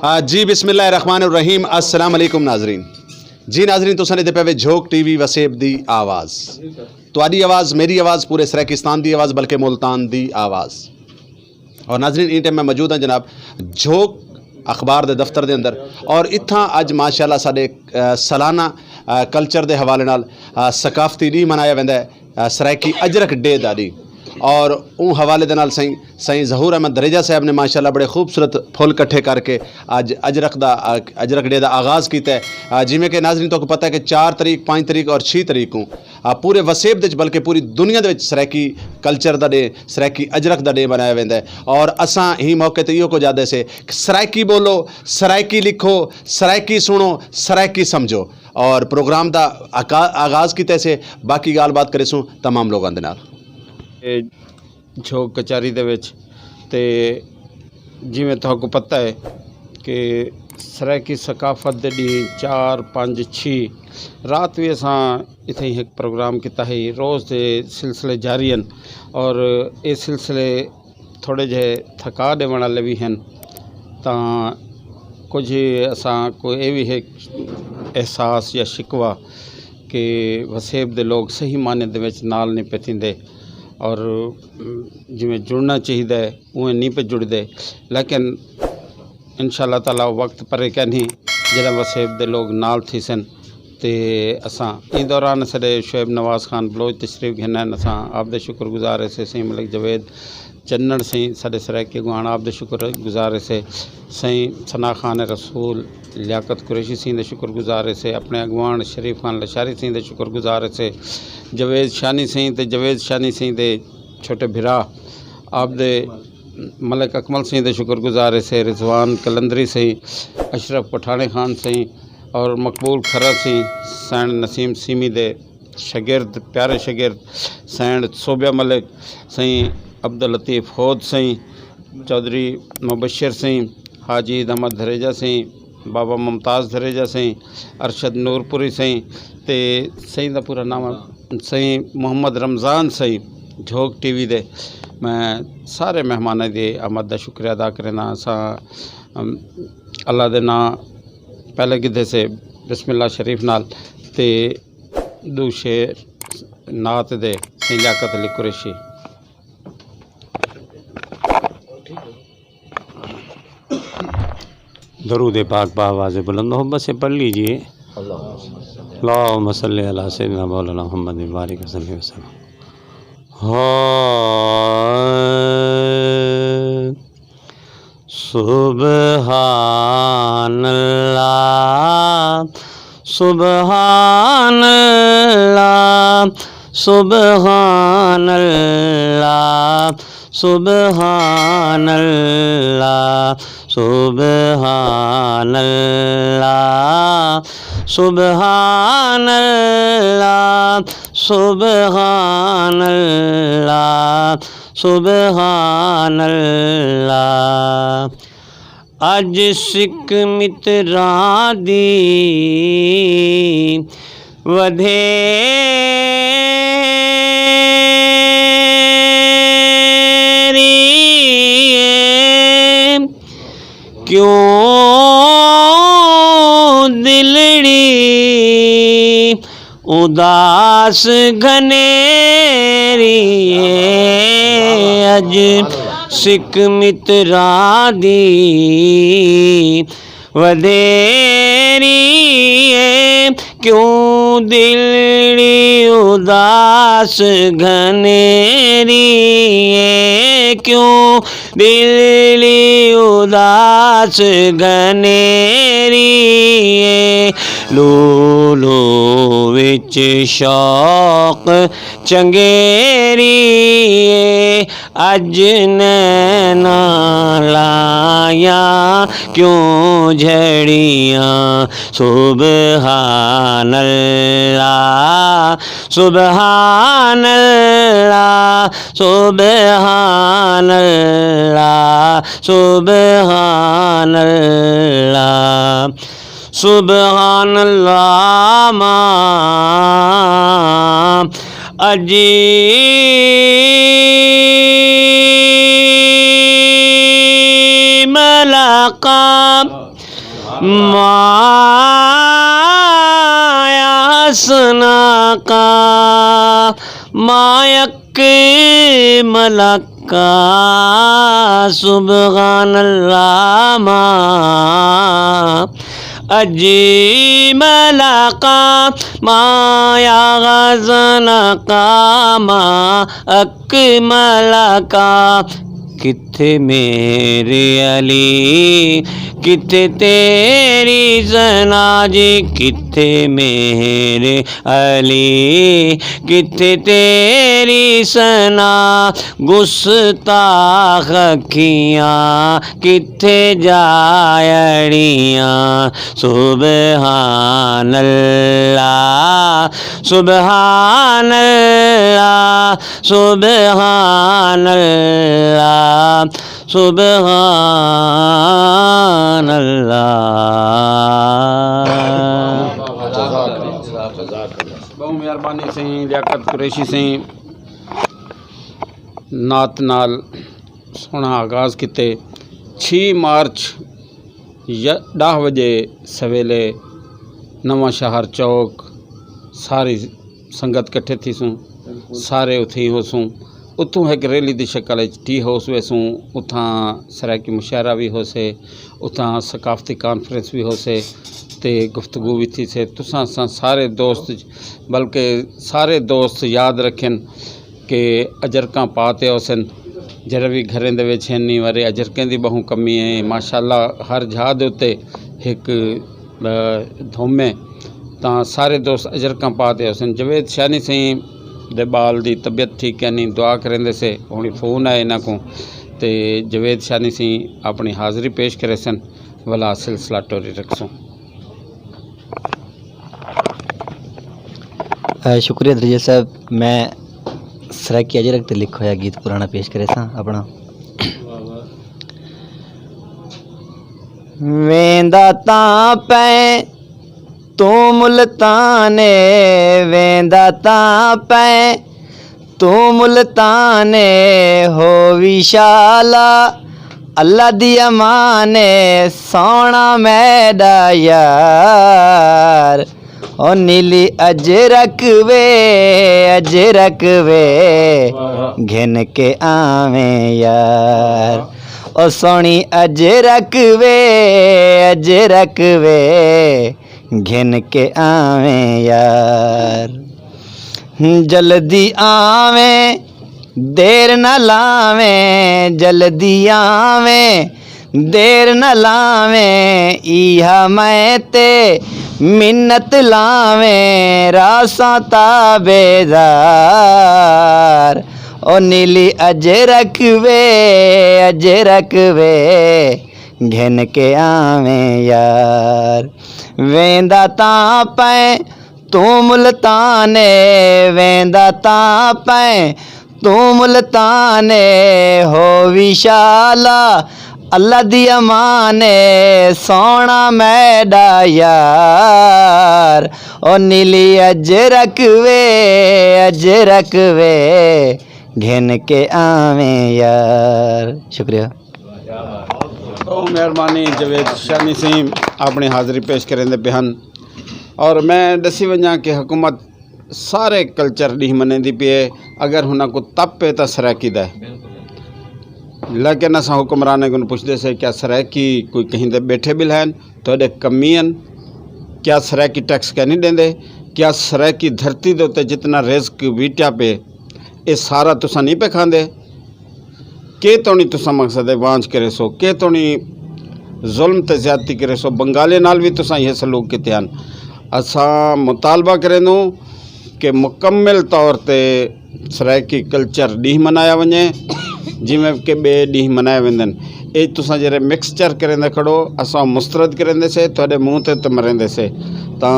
जी बिस्मिल्लाहिर्रहमानिर्रहीम। अस्सलाम वालेकुम नाजरीन। जी नाजरीन, तुसां दे पे झोंक टीवी वसेब दी आवाज़, तुहाडी आवाज़, मेरी आवाज़, पूरे सराकिस्तान दी आवाज़, बल्कि मुल्तान दी आवाज़। और नाजरीन इन टाइम मैं मौजूद हाँ जनाब झोंक अखबार के दफ्तर के अंदर। और इत्थां अज माशाअल्लाह साडे सालाना कल्चर के हवाले नाल सकाफती डी मनाया वैंदा है, सराइकी अजरक डे दा डी। और उन हवाले दे नाल सही ज़हूर अहमद दरेजा साहब ने माशाअल्लाह बड़े खूबसूरत फुल कट्ठे करके अज अजरक डे का आगाज़ किया है। जिमें कि नाज़रीन तो पता है कि 4 तरीक, 5 तरीक और 6 तरीक को पूरे वसेब दे बल्कि पूरी दुनिया के सराइकी कल्चर का डे, सराइकी अजरक का डे मनाया वैंदा है। और असां ही मौके ते इहो को जादे से सराइकी बोलो, सराइकी लिखो, सराइकी सुनो, सराइकी समझो। और प्रोग्राम का आगाज़ किते से बाकी गाल बात करे सूँ तमाम लोगों के नाल। झोंक कचहरी दे विच ते जिवें तुहानूं पता है कि सराइकी सकाफत दे डी 4, 5, 6 रात भी असां इत्थे ही एक प्रोग्राम किया है। रोज़ के सिलसिले जारी हैं और ये सिलसिले थोड़े जे थका देने वाले भी हैं। तो कुछ असां को ये भी है एहसास या शिकवा कि वसेब दे लोग सही मायने दे विच नाल नहीं पे थींदे और जिमें जुड़ना चाहिए उवें नहीं पे जुड़ते। लेकिन इंशाअल्लाह ताला वक्त पर क्या नहीं जरा वसेब दे लोग नाल थी सन ते असां इन दौरान सॾे शुएब नवाज़ खान बलोच तशरीफ़ घिना आहिनि। असां आपदे शुक्रगुज़ार ऐसे सही मलिक जवेद चन्नड़ सही सॾे सराइकी अॻुवाण आपदे शुक्रगुज़ार ऐसे सही सना खान रसूल लियाकत कुरैशी सिंह दे शुक्रगुज़ार ऐसे अपने अगवान शरीफ खान लशारी सिंह दे शुक्रगुज़ार ऐसे जवेद शानी सिंह ते जवेद शानी सिंह दे छोटे भिरा आपदे मलिक अकमल सिंह दे शुक्रगुज़ार ऐसे रिजवान कलंदरी सही अशरफ पठाने खान सही और मकबूल खरा सिंह सैन नसीम सीमी दे शगिर्द प्यारे शगिर्द सैन सोबिया मलिक सही अब्दुल लतीफ़ होद सही चौधरी मुबशर सिंह हाजी अहमद धरेजा सिंह बाबा मुमताज़ धरेजा सही अरशद नूरपुरी सही ते सही का पूरा नाम सही मोहम्मद रमज़ान सही झोंक टीवी दे। मैं सारे मेहमानों के आमद का शुक्रिया अदा करना। असा अल्लाह दे ना पहले गिद्धे से बिस्मिल्लाह शरीफ नाल ते दू शेर नात दे सही लियाकत अली कुरैशी। दरूद पाक बावाज़ बुलंद मोहब्बत से पढ़ लीजिए। अल्लाहुम्मा सल्ली अला सय्यिदिना मौलाना मुहम्मद बारिक वसल्लम वसल्लम। सुबहानल्लाह सुबहानल्लाह सुबहानल्लाह सुबहानल्लाह सुबहानल्लाह सुबहानल्लाह सुबहानल्लाह सुबहानल्लाह। अज सिख मित्रां दी वधेरी क्यों दिलड़ी उदास घनेरी अज सिख मित्रां दी वधेरी क्यों दिलड़ी उदास घनेरी क्यों दिलड़ी उदास घनेरी लूलो विच शौक चंगेरी अज नैना लाया क्यों झड़ियाँ सुबहानल्लाह सुबहानल्लाह सुबहानल्लाह सुबहानल्लाह सुबहानल्लाह माँ अजीब मलाकाम माया सना का मायक मलका सुबहानल्लाह मा अजी मलका माया गजना का मा अक मलका किथे मेरे अली किथे तेरी जना जी किथे मेरे अली किथे तेरी सना गुस्ताख अखियाँ किथे जायड़ियाँ सुबहानल्लाह सुबहानल्लाह सुबहानल्लाह बहु मेहरबानी से लियाकत कुरैशी से नात नाल सोना आगाज़ किते 6 मार्च 10 बजे सवेले नवा शहर चौक सारी संगत कट्ठे थी सूँ सारे उथी हो सूँ उतों एक रैली की शक्ल टी हाउस वेसूँ उतां सराकी मुशायरा भी होसे उतां सकाफती कॉन्फ्रेंस भी होसे ते गुफ्तगू भी थी से तुसां सारे दोस्त बल्कि सारे दोस्त याद रखें कि अजरकां पाते होसन जरा भी घरें दे विच नहीं वारे अजरकें दी बहु कमी है माशाअल्लाह हर जहाद उत्ते एक धोमे तां सारे दोस्त अजरकां पाते होसन जवेद शानी सही दे बाल दी तबीयत ठीक है नहीं दुआ करेंदे से हुणी फ़ोन आए इन्हां को ते जवेद शानी सी अपनी हाज़री पेश करे सन वाला सिलसिला टोरी रखसूँ। शुक्रिया दरिया साहब मैं सराकी अजरक ते लिखो या गीत पुराना पेश करे सा अपना वेंदा तां पै तू मुल्ताने वेंदा तां पै तू मुल्ताने हो विशाला अल्लाह दी अमाने सोना मैडा यार ओ नीली अजरक वे घिन के आवे यार ओ सोनी अजरक वे घिन के आवे यार जल्दी आवे देर न लावे जल्दी आवे देर न लावे इहा मैं ते मिन्नत लावे रासा ताबेदार ओ नीली अजरक वे घिन के आवे यार वेंदा तां पै तू मुल्ताने वेंदा तां पै तू मुल्ताने हो विशाला अल्लाह दी अमाने सोना मैडा यार ओ नीली अजरक वे घिन के आवे यार। शुक्रिया बहुत मेहरबानी जवेद शानी सिंह अपनी हाज़री पेश करेंदे पिहन और मैं दसी वञा कि हुकूमत सारे कल्चर ॾींहुं मनेंदी पई आहे अगर हुन को तप पे तो सराकी दा लेकिन असां हुक्मरान को पुछते से क्या सराकी कोई कहीं दे बैठे बिल हैं तो कमी क्या सराकी टैक्स क्या नहीं देंदे क्या सराकी धरती दे उत्ते जितना रिस्क वीटिया पे ये सारा तुसा नहीं पे खांदे के तोनी तुसा मकसद है वांझ करे सो के तोनी जुल्म ते ज्यादती करे सो बंगाली नाल भी तुसा ये सलूक किते हैं असां मुतालबा करें कि मुकम्मल तौर ते सराकी कल्चर ॾींहुं मनाया वञे जिमें कि बे ॾींहुं मनाया वेंदनि ये तुसां जॾहिं मिक्सचर करेंदे खड़ो असां मुस्तरद करेंदेसे थोड़े मुँह ते मरेंदेसे तां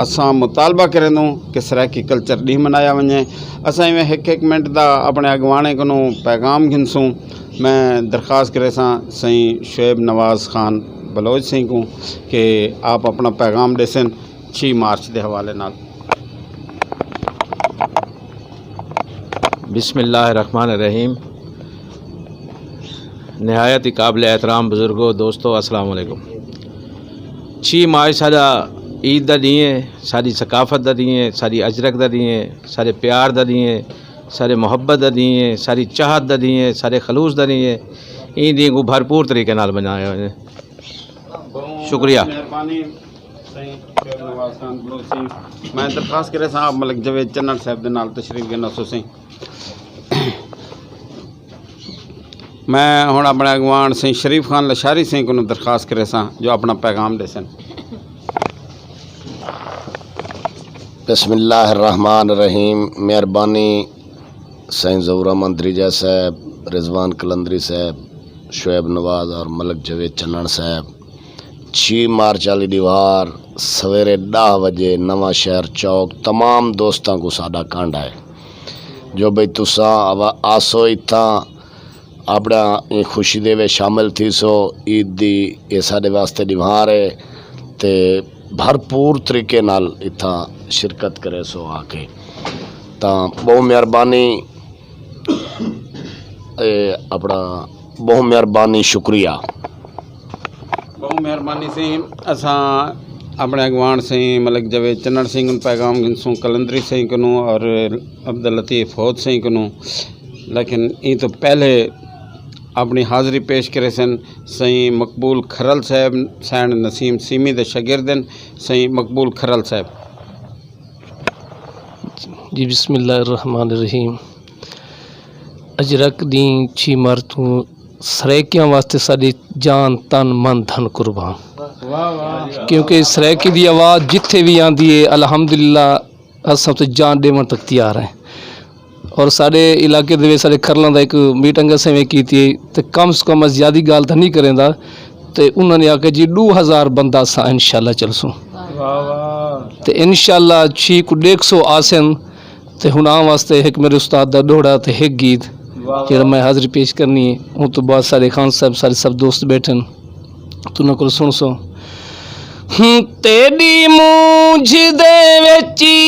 असां मुतालबा करें कि सराकी कल्चर ॾींहुं मनाया वञे असां में एक मिनट दा अपने अगवाने को पैगाम घिनसूँ मैं दरख्वास्त करे सही शुएब नवाज़ खान बलोच सिंह को कि आप अपना पैगाम देसन 6 मार्च के हवाले नाल। बिस्मिल्लाहिर्रहमानिर्रहीम। नहायत ही काबिल एहतराम बुज़ुर्गों दोस्तों अस्सलाम वालेकुम। 6 मार्च साडा ईद दा दी है, सारी सकाफत दा दी है, सारी अजरक दा दी है, सारे प्यार दा दी है, सारे मोहब्बत दा दी है, सारी चाहत दा दी है, सारे खलूस दा दी है। इन दी को भरपूर तरीके नाल बनाया हुए। शुक्रिया। मैं दरखास्त करे साहब मलिक जवेद चन्नड़ साहब दे नाल तशरीफ गिना सुसी। मैं हुण अपने अगवान सिंह शरीफ खान लशारी सिंह को दरखास्त करे सां जो अपना पैगाम दे सन। बिस्मिल्लाहिर्रहमानिर्रहीम। मेहरबानी सईं ज़हूर अहमद द्रिजा साहब, रिजवान कलंदरी साहब, शुएब नवाज और मलिक जवेद चन्नड़ साहब। 6 मार्च वाली दीवार सवेरे 10 बजे नवा शहर चौक तमाम दोस्तों को साडा कांडा है जो बई तुसा आसो इत्था अपना खुशी दे वे शामिल थी सो। ईद दी ये साडे वास्ते दीवार है ते भरपूर तरीके नाल इत्था शिरकत करे सो आके ता बहुत मेहरबानी अपना बहुत मेहरबानी शुक्रिया। बहुत मेहरबानी से असा अपने अगवान से मलिक जवेद चन्नड़ सिंह पैगाम गिनसूँ, कलंदरी सिंह को और अब्दुल लतीफ़ फौज सिंह को। लेकिन ये तो पहले अपनी हाज़री पेश करे सन सईं मकबूल खरल साहब सैन नसीम सीमी दे शागिर्दन सईं मकबूल खरल साहब। जी बिस्मिल्लाहिर्रहमानिर्रहीम। अजरक दी 6 मार्च तू सरैकियां वास्ते साडी जान तन मन धन कुर्बान, क्योंकि सरैकी दी आवाज़ जिथे भी आती है अलहमदुलिल्लाह असां तो जान देवन तक तैयार है। और साढ़े इलाके दे साढ़े खरलों का एक मीटिंग असें की तो कम से कम ज़्यादा गाल तो नहीं करेंदा तो उन्होंने आके जी 2000 बंदा सा इंशाल्लाह चलसूँ तो इंशाल्लाह 6 को 150 आसन तो हुण आ वास्ते एक मेरे उस्ताद दा दोहड़ा तो एक गीत जो मैं हाज़री पेश करनी है। उस तो बाद सारे खान साहब सारे सब दोस्त बैठन तो उन्होंने को सुन सो। तेरी मूंझ दे विची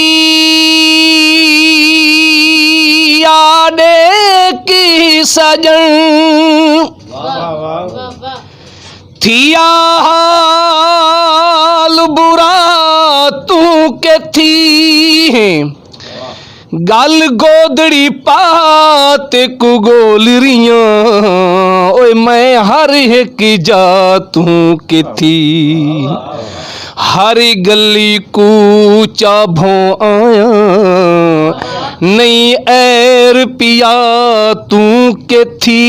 आड़े की सजन थिया हाल बुरा तू के थी गल गोदड़ी पात को गोल रियां ओए मैं हर एक जा तू के थी हर गली कूचा भों आया नहीं ऐर पिया तू के थी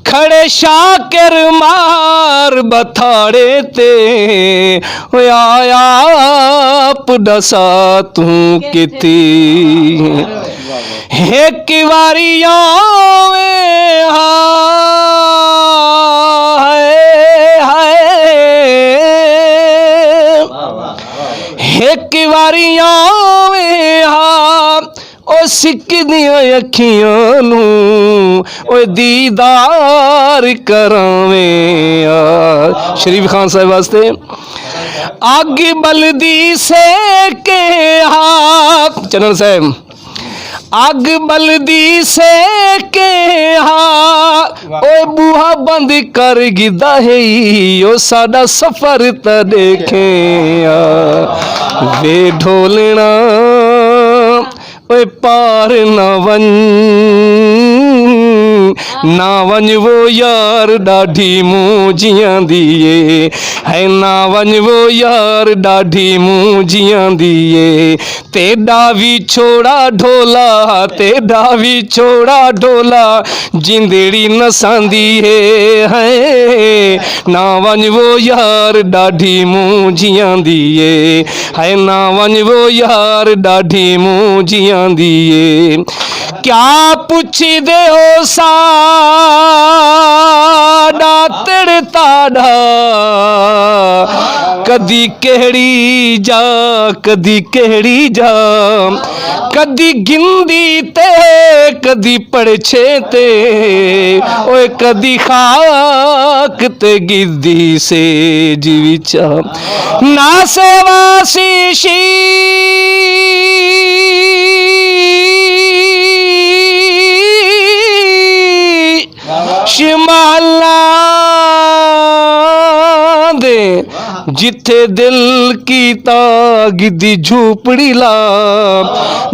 खड़े शाकर मार बथाड़े ते आया डसा तू के थी एक बारियां एक बारियां ओ सिक दियां अखियां नू ओ दीदार करावें। शरीफ खान साहब वास्ते अग बलदी से के हाथ चन्नड़ साहब अग बलदी से के ओ बूहा बंद कर गिदा है ओ साडा सफर त देखे वे ढोलना ओए पार ना वन वो यार डाढ़ी मूंजियां दिए है ना वन वो यार डाढ़ी मूंजियां दिए तेरा भी छोड़ा ढोला तेरा भी छोड़ा ढोला जिंदड़ी नसांदी है ना वन वो यार डाढ़ी मूंजियां दिए है ना वन वो यार डाढ़ी मूंजियां दिए क्या पुछी दे हो साडा तड़ताड़ा कदी केड़ी जा कदी केड़ी जा कदी गिंदी ते कदी पड़छे ते ओए कदी खाक ते गिद्दी से जीविचा ना सेवासी शी शिमाला दे जिथे दिल कीता गिद्दी झूपड़ी ला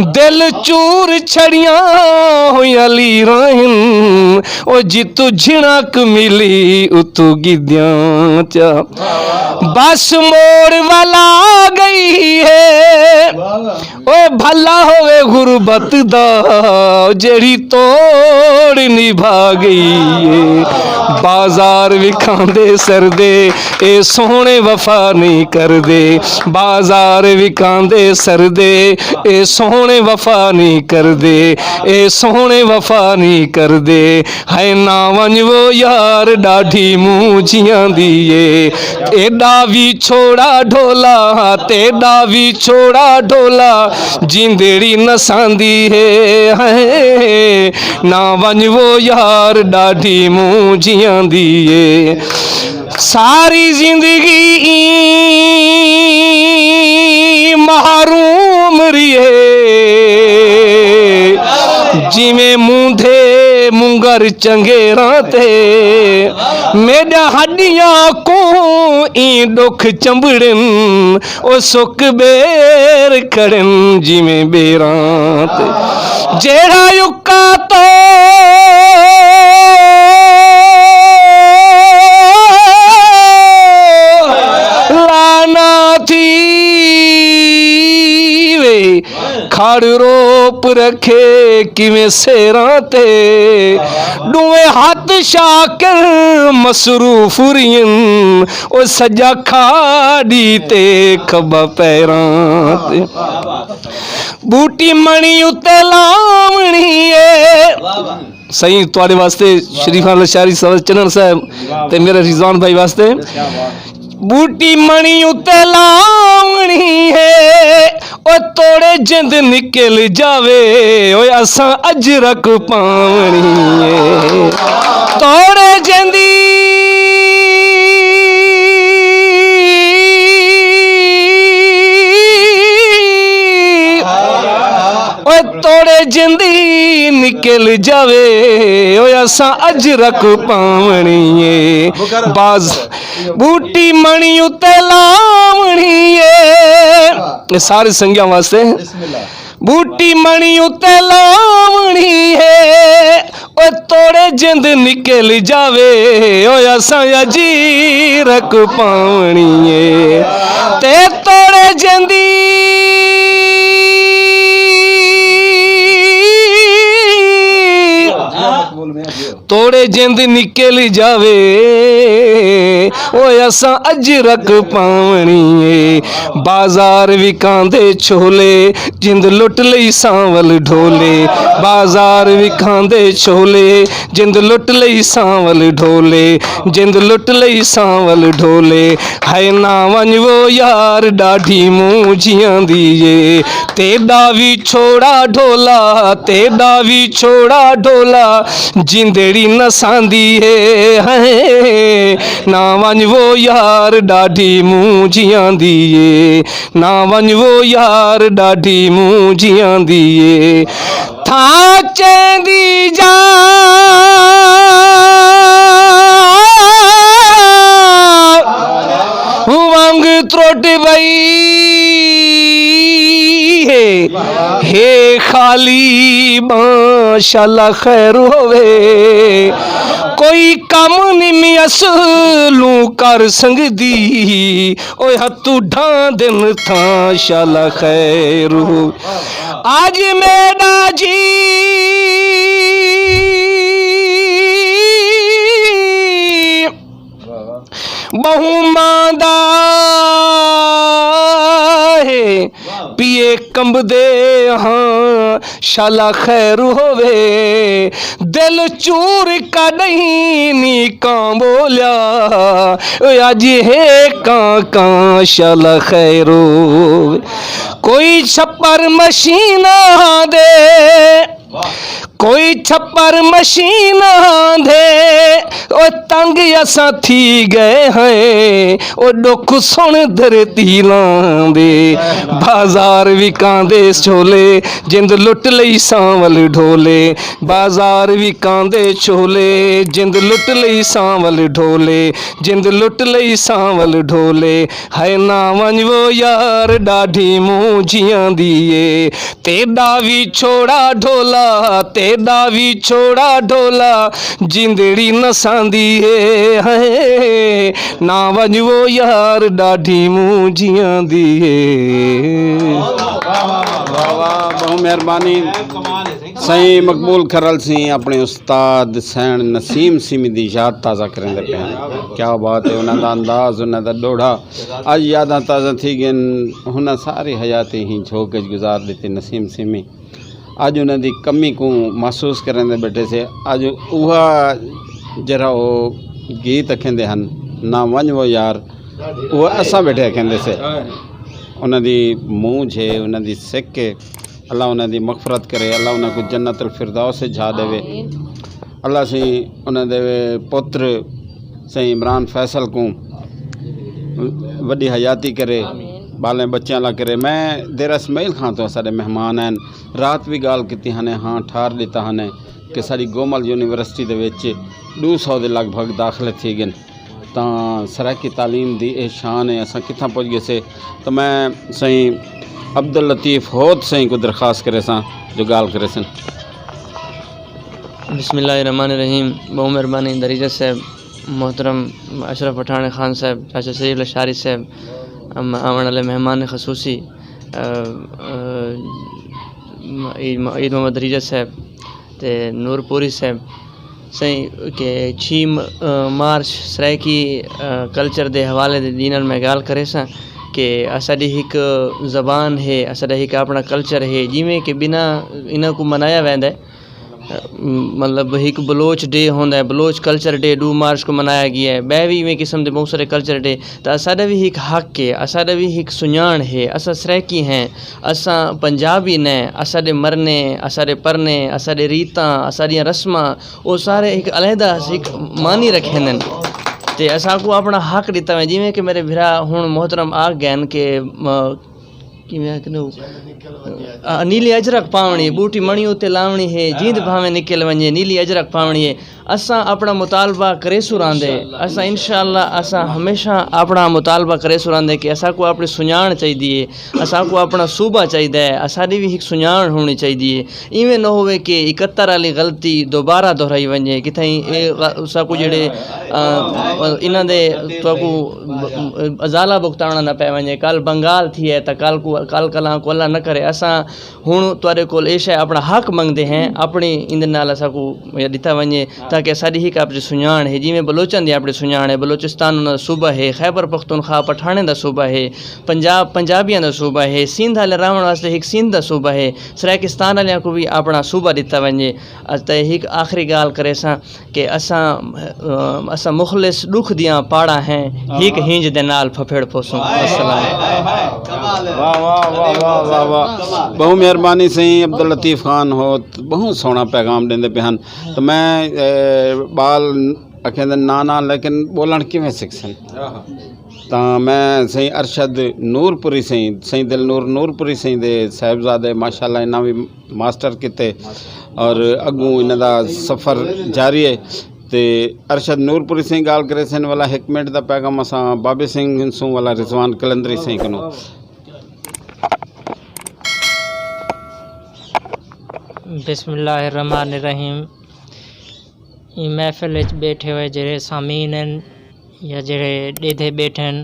दिल चूर छड़ियां होइयां लीरां ओ जितू झिणक मिली उतू गिद्दियां चा बस मोड़ वाला आ गई है ओ भला होवे गुरबत दा जेड़ी तोड़ निभा गई है बाजार विखांदे सरदे ए सोहणे वफा नहीं करदे बाजार विखांदे सरदे ए सोहणे वफा नहीं करदे ए सोहणे वफा नहीं करदे है ना वंजो यार डाढी मूंझियां दी ए एडा भी छोड़ा ढोला तेडा भी छोड़ा ढोला जिंदड़ी नसांदी है ना वंजो यार डाढी मूंझियां दी सारी जिंदगी महरूम रिए जिमें मूंधे मुंगर चंगेरा ते मेरा हड्डियां को ई दुख चंबड़न ओ सुख बेर खड़न जिमें बेरा ते जेड़ा युका तो लाना थी वे खाड़ रोप रखे किवें सेरां ते दुए हाथ शाकर मसरूफ रियन ओ सजा खाड़ी ते खब्बा पैरां ते बूटी मणी उत्ते लावणी है सही तुहाडे वास्ते शरीफ खान लशारी साहब चन्नन साहब ते मेरे रिजवान भाई वास्ते बूटी मणी उत्ते लावणी है ओ तोड़े जिंद निकल जावे ओ असां अजरक पावणी है तोड़े जिंदी तोड़े जिंदी निकल जावे ओ असां अजरक पावणी है बाज बूटी मणी उत्ते लावणी है ये सारे संज्ञा वास्ते बूटी मणी उत्ते लावणी है ओ तोड़े जिंद निकल जावे ओ असां अजरक पावणी है ते तोड़े जिंदी तोड़े जिंद निकल जावे ओ असां अजरक पावणी है बाजार विकांदे छोले जिंद लुट लई सांवल ढोले बाजार विकांदे छोले जिंद लुट लई सांवल ढोले जिंद लुट लई सांवल ढोले है ना वंजो यार डाढी मूंझियां दी तेडा भी छोड़ा ढोला तेडा भी छोड़ा ढोला जिंदड़ी नसांदी है ना वंजो यार डाढी मूंझियां दी ना वंजो यार डाढी मूंझियां दी था चेंदी जा वांग त्रोट बई हे खाली माशाल्लाह खैर होवे कोई कम निमी असलू कर संगदी ओए हत्तू ढांदन था शाला खैर होवे आज मेरा जी बहु मांदा है पिए कंब दे हाँ शाला खैर होवे दिल चूर का नहीं नी कां बोलिया अज है कां शाला खैर होवे कोई छप्पर मशीना दे कोई छप्पर मशीनां दे ओ तंग असां थी गए हैं ओ दुख सुन धरती लांदे बाजार विकांदे छोले जिंद लुट लई सांवल ढोले बाजार विकांदे छोले जिंद लुट लई सांवल ढोले जिंद लुट लई सांवल ढोले है ना वञो यार ॾाढी मूं जियांदी ए तेॾा भी छोड़ा ढोला तेॾा भी छोड़ा ढोला जिंदड़ी नसांदी ए है ना वञो यार ॾाढी मूं जियांदी ए। वाह वाह बहुत मेहरबानी सही मकबूल खरल सी अपने उस्ताद सैन नसीम सिमी दी याद ताज़ा करेंदे पे क्या बात है उन्होंने अंदाज उन्होंने डोढ़ा अज यादां ताज़ा थी गई हुन सारी हयाती ही झोंक गुजार दी नसीम सिमी अज उन्होंने कमी को महसूस करेंदे बैठे से अज उहा जरा वो गीत अखेंदे हन ना वन वो यार वो असा बैठे अखेंदे से उन्होंने मूँझ है उन्होंने सिक अल्लाह उन्होंने मगफरत करे अल्लाह उन्होंने जन्नतुल फिरदौस से जा देवे अल्लाह से उन्होंने पुत्र सही इमरान फैसल को वड्डी हयाती करे बाले बच्चों ला करे। मैं देर इसमाइल खां तो सारे मेहमान हैं रात भी गाल की हने हाँ ठार दिता हने कि साड़ी गोमल यूनिवर्सिटी दे विच 200 के लगभग दाखिले थी गए तो सराकी तालीम दी ये शान है असा कितना पहुँच गए से। तो मैं सही अब्दुल लतीफ़ होद सही को दरख्वास्त करे सा जो गाल करे सन। बिस्मिल्लाहिर्रहमानिर्रहीम बहुत मेहरबानी दरीजा साहब मोहतरम अशरफ पठान खान साहब चाचा सईद लशारी साहब आने वाले मेहमान खसूसी ईद मोहम्मद दरीजा साहब ते नूरपुरी साहब सही के 6 मार्च सराइकी कल्चर के हवाले दे दीन में गाल करे सा कि असाडी एक ज़बान है असाडा एक अपना कल्चर है जिमें कि बिना इन्ह को मनाया वेंदा है मतलब एक बलोच डे होंदा है बलोच कल्चर डे 2 मार्च को मनाया गया है बै भी इवें किस्म के बहुत सारे कल्चर डे तो असाडा भी एक हक है असाडा भी एक सुञाण है असा सराइकी हैं असा पंजाबी ने असाडे मरने असाडे परने असाडे रीतां असाडियां रस्मां वो सारे एक अलहदा एक मानी रखें ते असा को अपना हक दिता है जिमें कि मेरे भिरा हुण मोहतरम आ गए कि नीली अजरक पावणी बूटी मणी उत्ते लावणी है जींद भावें निकल वञे नीली अजरक पावणी है असा अपना मुतालबा करे सुरांदे असा इंशाअल्लाह असा हमेशा अपना मुतालबा करे सुरांदे कि असा को अपनी सुञाण चाहिए असा को अपना सूबा चाहिए असाडी भी एक सुञाण होनी चाहिए इवें न होवे कि 71 वाली गलती दोबारा दोहराई वञे कि असा को जड़े इन्हां दे तो अजाला भुगताना न पै वञे कल बंगाल थी है तो कल कला को अल्लाह न करे असा हुण तुहाडे कोल ए शै अपना हक मंगदे हैं अपनी इंदे नाल असा को दिता वञे ताकि साड़ी ही अपनी सुञाण है जिमें बलोचन की अपनी सुञाण है बलोचिस्तान उन्होंने सूबा है खैबर पख्तूनख्वा पठाने का सूबा है पंजाब पंजाबियों का सूबा है सिंध वाले रहने वास्ते एक सिंध का सूबा है सराकिस्तान वाले को भी अपना सूबा दिता वञे। तो एक आखिरी गाल करे सा कि असा मुखलिस दुख दियाँ पाड़ा हैं एक हिंज दे नाल फफेड़ पोसूं। वाह वाह वाह वाह वाह वाह बहुत मेहरबानी सही अब्दुल लतीफ़ खान हो बहुत सोहना पैगाम देंदे पे हन। तो मैं बाल अखेंदे नाना लेकिन बोलन किवें सिखसन तो मैं सही अरशद नूरपुरी सही दिल नूरपुरी सही दे साहिबजादे माशाल्लाह इन्हां भी मास्टर किते और अगू इन्हां दा सफ़र जारी है। तो अरशद नूरपुरी सही गाल करे सन वाला 1 मिनट का पैगाम असां बाबे सिंह सूं वाला रिजवान कलंदरी सही कनो। बिस्मिल्लाहिर्रहमानिर्रहीम महफिल बैठे हुए जेड़े सामीन हैं या जेड़े ॾेधे बैठे हैं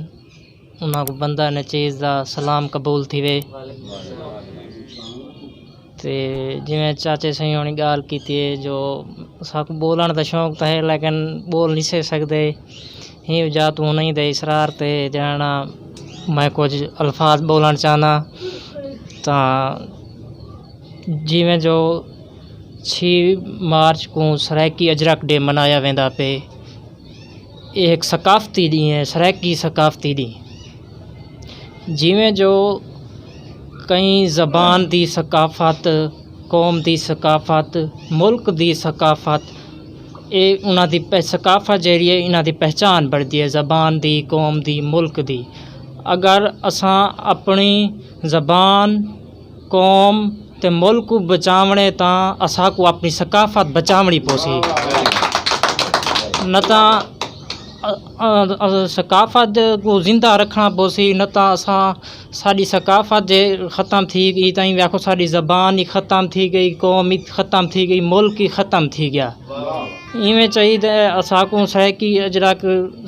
उन्होंने बंदा न चीज़ का सलाम कबूल थी वे। तो जिमें चाचे सही होनी गाल की जो साकू बोलन का शौक तो है लेकिन बोल नहीं से सकते ही जा तू नहीं दे इसरार ते जाना मैं कुछ अल्फाज बोलन चाहना तो जिमें जो 6 मार्च को सराइकी अजरक डे मनाया वेंदा पे एक सकाफती डी है सराइकी सकाफती डी जिमें जो कई ज़बान दी सकाफत कौम दी सकाफत मुल्क दी सकाफत ਇਹ ਉਹਨਾਂ ਦੀ ਸਕਾਫਤ ਜਿਹੜੀ ਹੈ ਇਹਨਾਂ ਦੀ ਪਹਿਚਾਨ ਬਣਦੀ ਹੈ ਜ਼ਬਾਨ ਦੀ ਕੌਮ ਦੀ ਮੁਲਕ ਦੀ ਅਗਰ ਅਸਾਂ ਆਪਣੀ ਜ਼ਬਾਨ ਕੌਮ ਤੇ ਮੁਲਕ ਨੂੰ ਬਚਾਵਣੇ ਤਾਂ ਅਸਾਂ ਕੋ ਆਪਣੀ ਸਕਾਫਤ ਬਚਾਵਣੀ ਪੋਸੀ न सकाफ़त को ज़िंदा रखना पोसी न तो असां साड़ी सकाफ़त जे ख़त्म थी गई ताईं आखो साड़ी ज़बान ही ख़त्म थी गई कौम ही ख़त्म थी गई मुल्क ही ख़त्म थी गया इवें चाहिए असां को सराइकी अजरक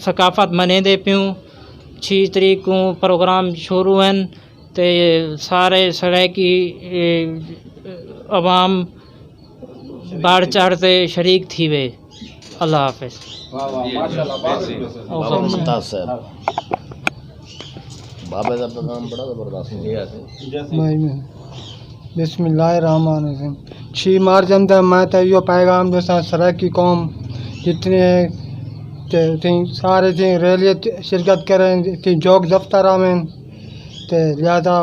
सकाफ़त मनेंदे पियूं 6 तरीक को प्रोग्राम शुरू हैं ते सारे सराइकी अवाम बढ़ चढ़ ते शरीक थी वे अल्लाह हाफ़िज़ मुमताज़ साहब बाबे का पैगाम बड़ा ज़बरदस्त बिस्मिल्लाहिर्रहमानिर्रहीम 6 मार्च जमदा मैं तो यो पैगाम दोस्तां सराइकी कौम जितने ते सारे थी रैली शिरकत करें थी जोक दफ्तर में ते लिहाजा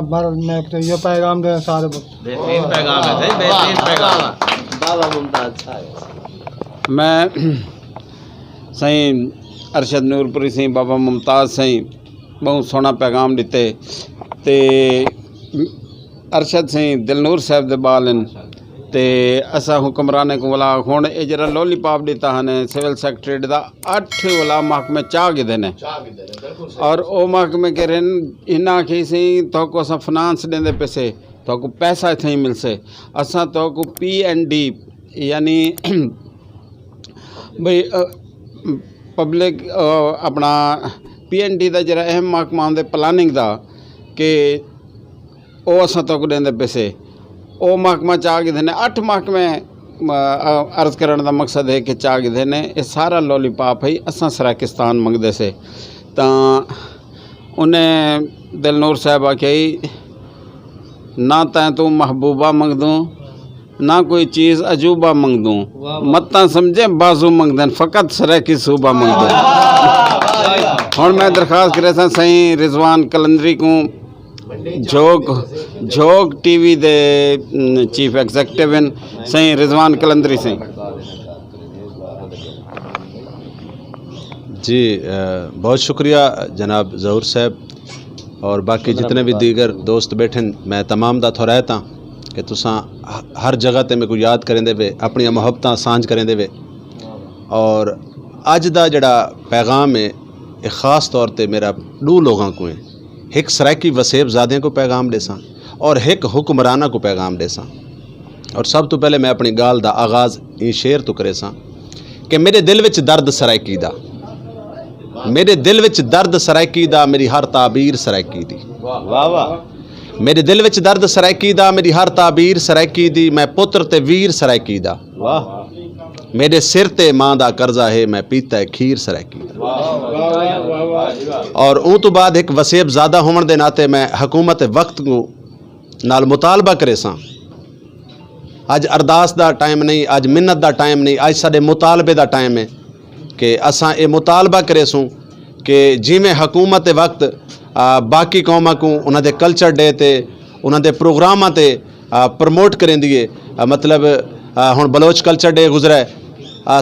मैं तो यो पैगाम दे सारे बेहतरीन पैगाम है सही बेहतरीन पैगाम बाबा मुमताज़ साहब मैं सही अरशद नूरपुरी सही बाबा मुमताज़ सही बहुत सोहना पैगाम दिते ते अरशद सही दिलनूर साहब दे बाल ते असा हुक्मराने को वाला हुण ये जरा लॉलीपॉप दिता है सिविल सैकटरेट दा 8 वाला महकमे चाह गिदे ने और ओ महकमे के रेन इना के सही तो को असा फाइनेंस देंदे पैसे तो को पैसा इथे मिलसे असा तो को PND यानी भाई पब्लिक अपना PND का जरा अहम महकमा होंगे प्लानिंग का कि वो अस तक देंदे पैसे वो महकमा चाह के देने 8 महकमे अर्ज करने का मकसद है कि चाह के देने ये सारा लॉलीपॉप है असा सराकिस्तान मंगते से तो उन्हें दिलनूर साहब आख्या ना तैं तू महबूबा मंग दूँ ना कोई चीज़ अजूबा मंग दूँ मत समझे बाजू मंग दें फ़कत सराइकी सूबा मंग दें और मैं दरख्वास्त करे सा सही रिजवान कलंदरी को झोक TV दे चीफ एग्जीक्यूटिव सही रिजवान कलंदरी सही जी बहुत शुक्रिया जनाब ज़हूर साहब और बाकी जितने भी दीगर दोस्त बैठे मैं तमाम दा थोरायता कि तुसां हर जगह ते मेरे को याद करें दे अपनी मुहब्बत सांझ करें दे और अज दा जड़ा पैगाम है ये ख़ास तौर ते मेरा 2 लोगों को है एक सराइकी वसेब ज़ादे को पैगाम देसा और एक हुक्मराना को पैगाम देसा और सब तो पहले मैं अपनी गाल दा आगाज़ ये शेर तो करे सा कि मेरे दिल विच दर्द सराइकी दा मेरे दिल विच दर्द सराइकी दा मेरी हर ताबीर सराइकी दी वाह वाह मेरे दिल विच दर्द सराइकी दा मेरी हर ताबीर सराइकी दी मैं पुत्र ते वीर सराइकी दा वाह मेरे सिर ते मां दा कर्जा है मैं पीता है खीर सराइकी दा और ऊँ तो बाद एक वसेब ज़्यादा होने दे नाते मैं हुकूमत वक्त को नाल मुतालबा करे सा अज अरदास दा टाइम नहीं अज मिन्नत दा टाइम नहीं अज साडे मुतालबे दा टाइम है कि असां ये मुतालबा करे सूँ कि जिमें हुकूमत वक्त बाकी कौमां को उन्होंने कल्चर डे ते उन्होंने प्रोग्रामां ते प्रमोट करें दिए मतलब हुण बलोच कल्चर डे गुजरा है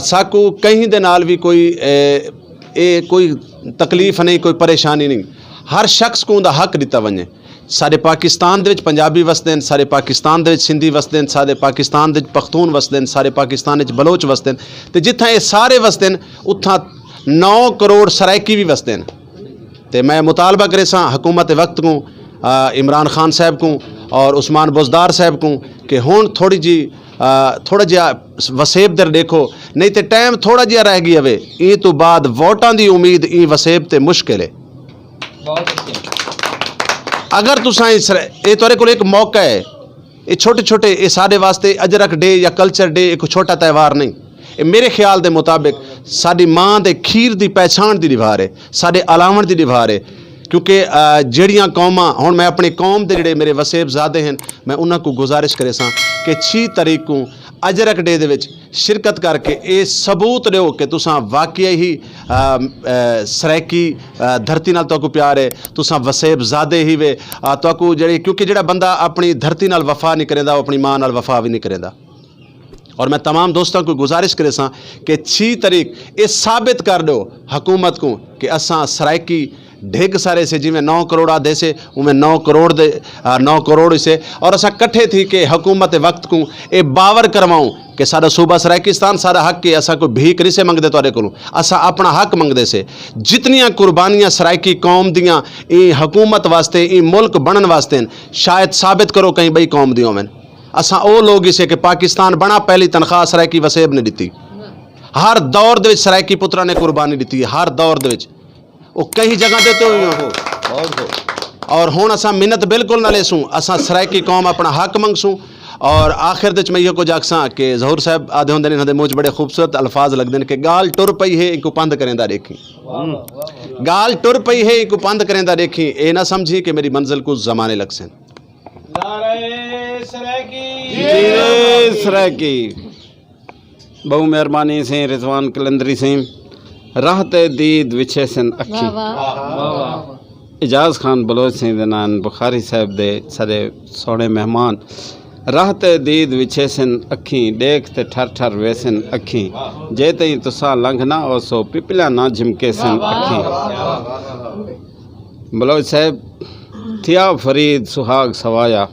साकू कहीं दे नाल भी कोई तकलीफ नहीं कोई परेशानी नहीं हर शख्स को उनका हक दिता वने सारे पाकिस्तान दे विच पंजाबी वसदे हैं सारे पाकिस्तान दे विच सिंधी वसदे हैं सारे पाकिस्तान दे विच पख्तून वसदे हैं सारे पाकिस्तान विच बलोच वसदे हैं ते जित्थां ये सारे वसदे हैं उत्थां 9 करोड़ सराइकी भी वसदे हैं तो मैं मुतालबा करे सा हुकूमत वक्त को इमरान खान साहब को और उस्मान बुज़दार साहब को कि हुण थोड़ी जी थोड़ा जिहा वसेब दर देखो नहीं तो टाइम थोड़ा जिहा रह गया वे ई तो बाद वोटां दी उम्मीद ई वसेब ते मुश्किल है अगर तुसां ये तुहाडे कोल एक मौका है ये छोटे छोटे ये साडे वास्ते अजरक डे या कल्चर डे एक छोटा त्यौहार नहीं ये मेरे ख्याल के मुताबिक साड़ी मां दे खीर की पहचान की निभार है साढ़े अलावण की निभार है क्योंकि जड़ियाँ कौमां हुण मैं अपनी कौम के जोड़े मेरे वसेब ज़ादे हैं मैं उन्होंने को गुजारिश करे सा कि 6 तारीख को अजरक डे दे विच शिरकत करके ये सबूत दो कि तुसां वाकई ही सराइकी धरती नाल तुहानू प्यार है, तुसां वसेब ज़ादे ही वे तुहानू जेह्ड़ी, क्योंकि जेह्ड़ा बंदा अपनी धरती नाल वफा नहीं करेंदा वो अपनी मां नाल वफा भी नहीं करेंदा। और मैं तमाम दोस्तों को गुजारिश करे सां कि 6 तारीख ये साबित कर दो हुकूमत को कि असां सराइकी ढेग सारे से जिमें 9 करोड़ आधे से उमें 9 करोड़ से और असा कट्ठे थी कि हुकूमत वक्त को ये बावर करवाऊँ कि सारा सूबा सराइकिस्तान सारा हक है, असा कोई भीख नहीं से मंगते तुहाडे कोलों, असा अपना हक मंगते से। जितनियां कुर्बानियां सराइकी कौम दियां ई हुकूमत वास्ते ई मुल्क बनन वास्ते शायद साबित करो कहीं बई कौम दी होवन। असा वो लोग इसे कि पाकिस्तान बना पहली तनख्वाह सराइकी वसेब ने दी, हर दौर दे विच सराइकी पुत्रा ने कुर्बानी दी है, हर दौर दे विच वो कई जगह देते हुए हो। और हुण असा मिन्नत बिल्कुल ना लेसूँ, असा सराइकी कौम अपना हक मंगसूँ। और आखिर दे मैं इहो कुछ आखसां कि ज़हूर साहब आदे होंदे ने, इन्हां दे मूँह च बड़े खूबसूरत अल्फाज लगदे ने कि गाल टुर पई है इनको पंध करेंदा देखी, गाल टुर पई है इनको पंध करेंदा देखी, ये ना समझी कि मेरी मंजिल कुछ ज़माने लग सन। सराइकी बहु मेहरबानी से रिजवान कलंदरी से राहते दीद विछे सन अखी, इजाज़ खान बलोच से नान बुखारी साहब दे सारे सोने मेहमान। राहते दीद विछे सन अखी देखते ठर ठर वेसन अखी, जे तई तुसा लंघना ओ सो पिपला ना झिमके सन अखी। बलोच साहब थिया फरीद सुहाग सवाया,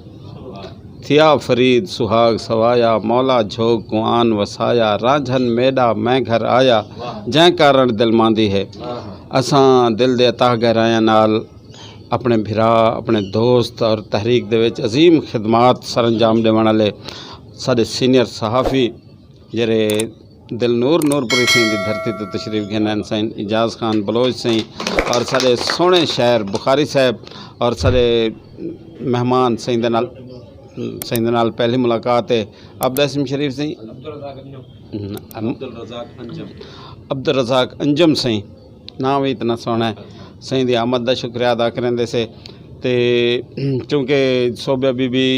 थिया फरीद सुहाग सवाया, मौला झोग कुआन वसाया, रांझन मेडा मैं घर आया, जै कारण दिल मांदी है। असां दिल दे अता गहराया नाल अपने भिरा अपने दोस्त और तहरीक दे विच अजीम खिदमात सरअंजाम देवन वाले साडे सीनियर सहाफ़ी जेरे दिल नूरपुरी सिंह की धरती तो तशरीफ घेन साईं इजाज़ खान बलोच सिंह और साडे सोहने शहर बुखारी साहब और साडे मेहमान साईं दे नाल पहली मुलाकात है अब्दुल हसीम शरीफ सिंह, अब्दुल रज़ाक अंजम सिंह, नाम भी इतना सोहना है। सही दी आमद का शुक्रिया अदा करेंदे से ते चूँकि सोबे बीबी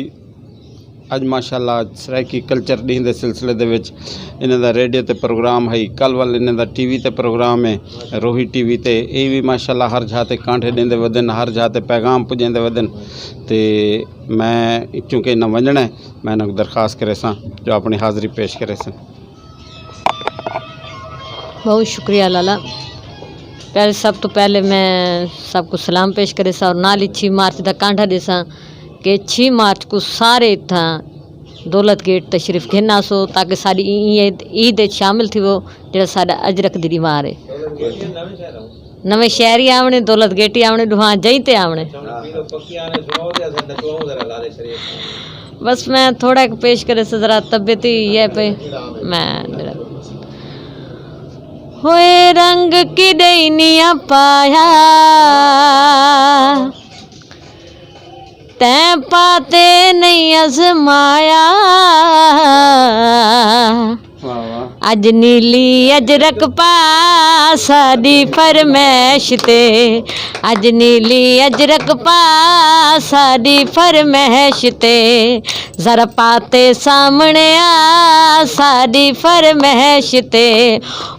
अज माशाल्लाह सराइकी कल्चर डी के सिलसिले दे विच इन्हां दा रेडियो ते प्रोग्राम है, कल वाल इन्हां दा टीवी ते प्रोग्राम है रोही टीवी ते, ये भी माशाल्लाह हर जहाँ ते कांठे देंदे वदन, हर जहाँ ते पैगाम पुजेंदे वदन। ते मैं चूँकि इन्हां वंजना है मैं इन्हां दरखास्त करे सां जो अपनी हाज़री पेश करे सन। बहुत शुक्रिया लाला। पहले सब तो पहले मैं सबको सलाम पेश करे सा और नाल 6 मार्च का कांठा देसा कि 6 मार्च को सारे इतना दौलत गेट तशरीफ घेना सो ताकि सारी ईद शामिल थी वो जो साडा अजरक दी रिवार है। नवे शहरी आवने, दौलत गेटी आवने, दुआ जई ते आवने। बस मैं थोड़ा पेश करे से जरा तबियत ही ये पे मैं होए रंग की दैनिया पाया तैं पाते नहीं आजमाया, अज नीली अजरक पा साडी फरमैश ते, अज नीली अजरक पा साडी फरमैश ते, जरा पाते सामने आ साडी फरमैश ते।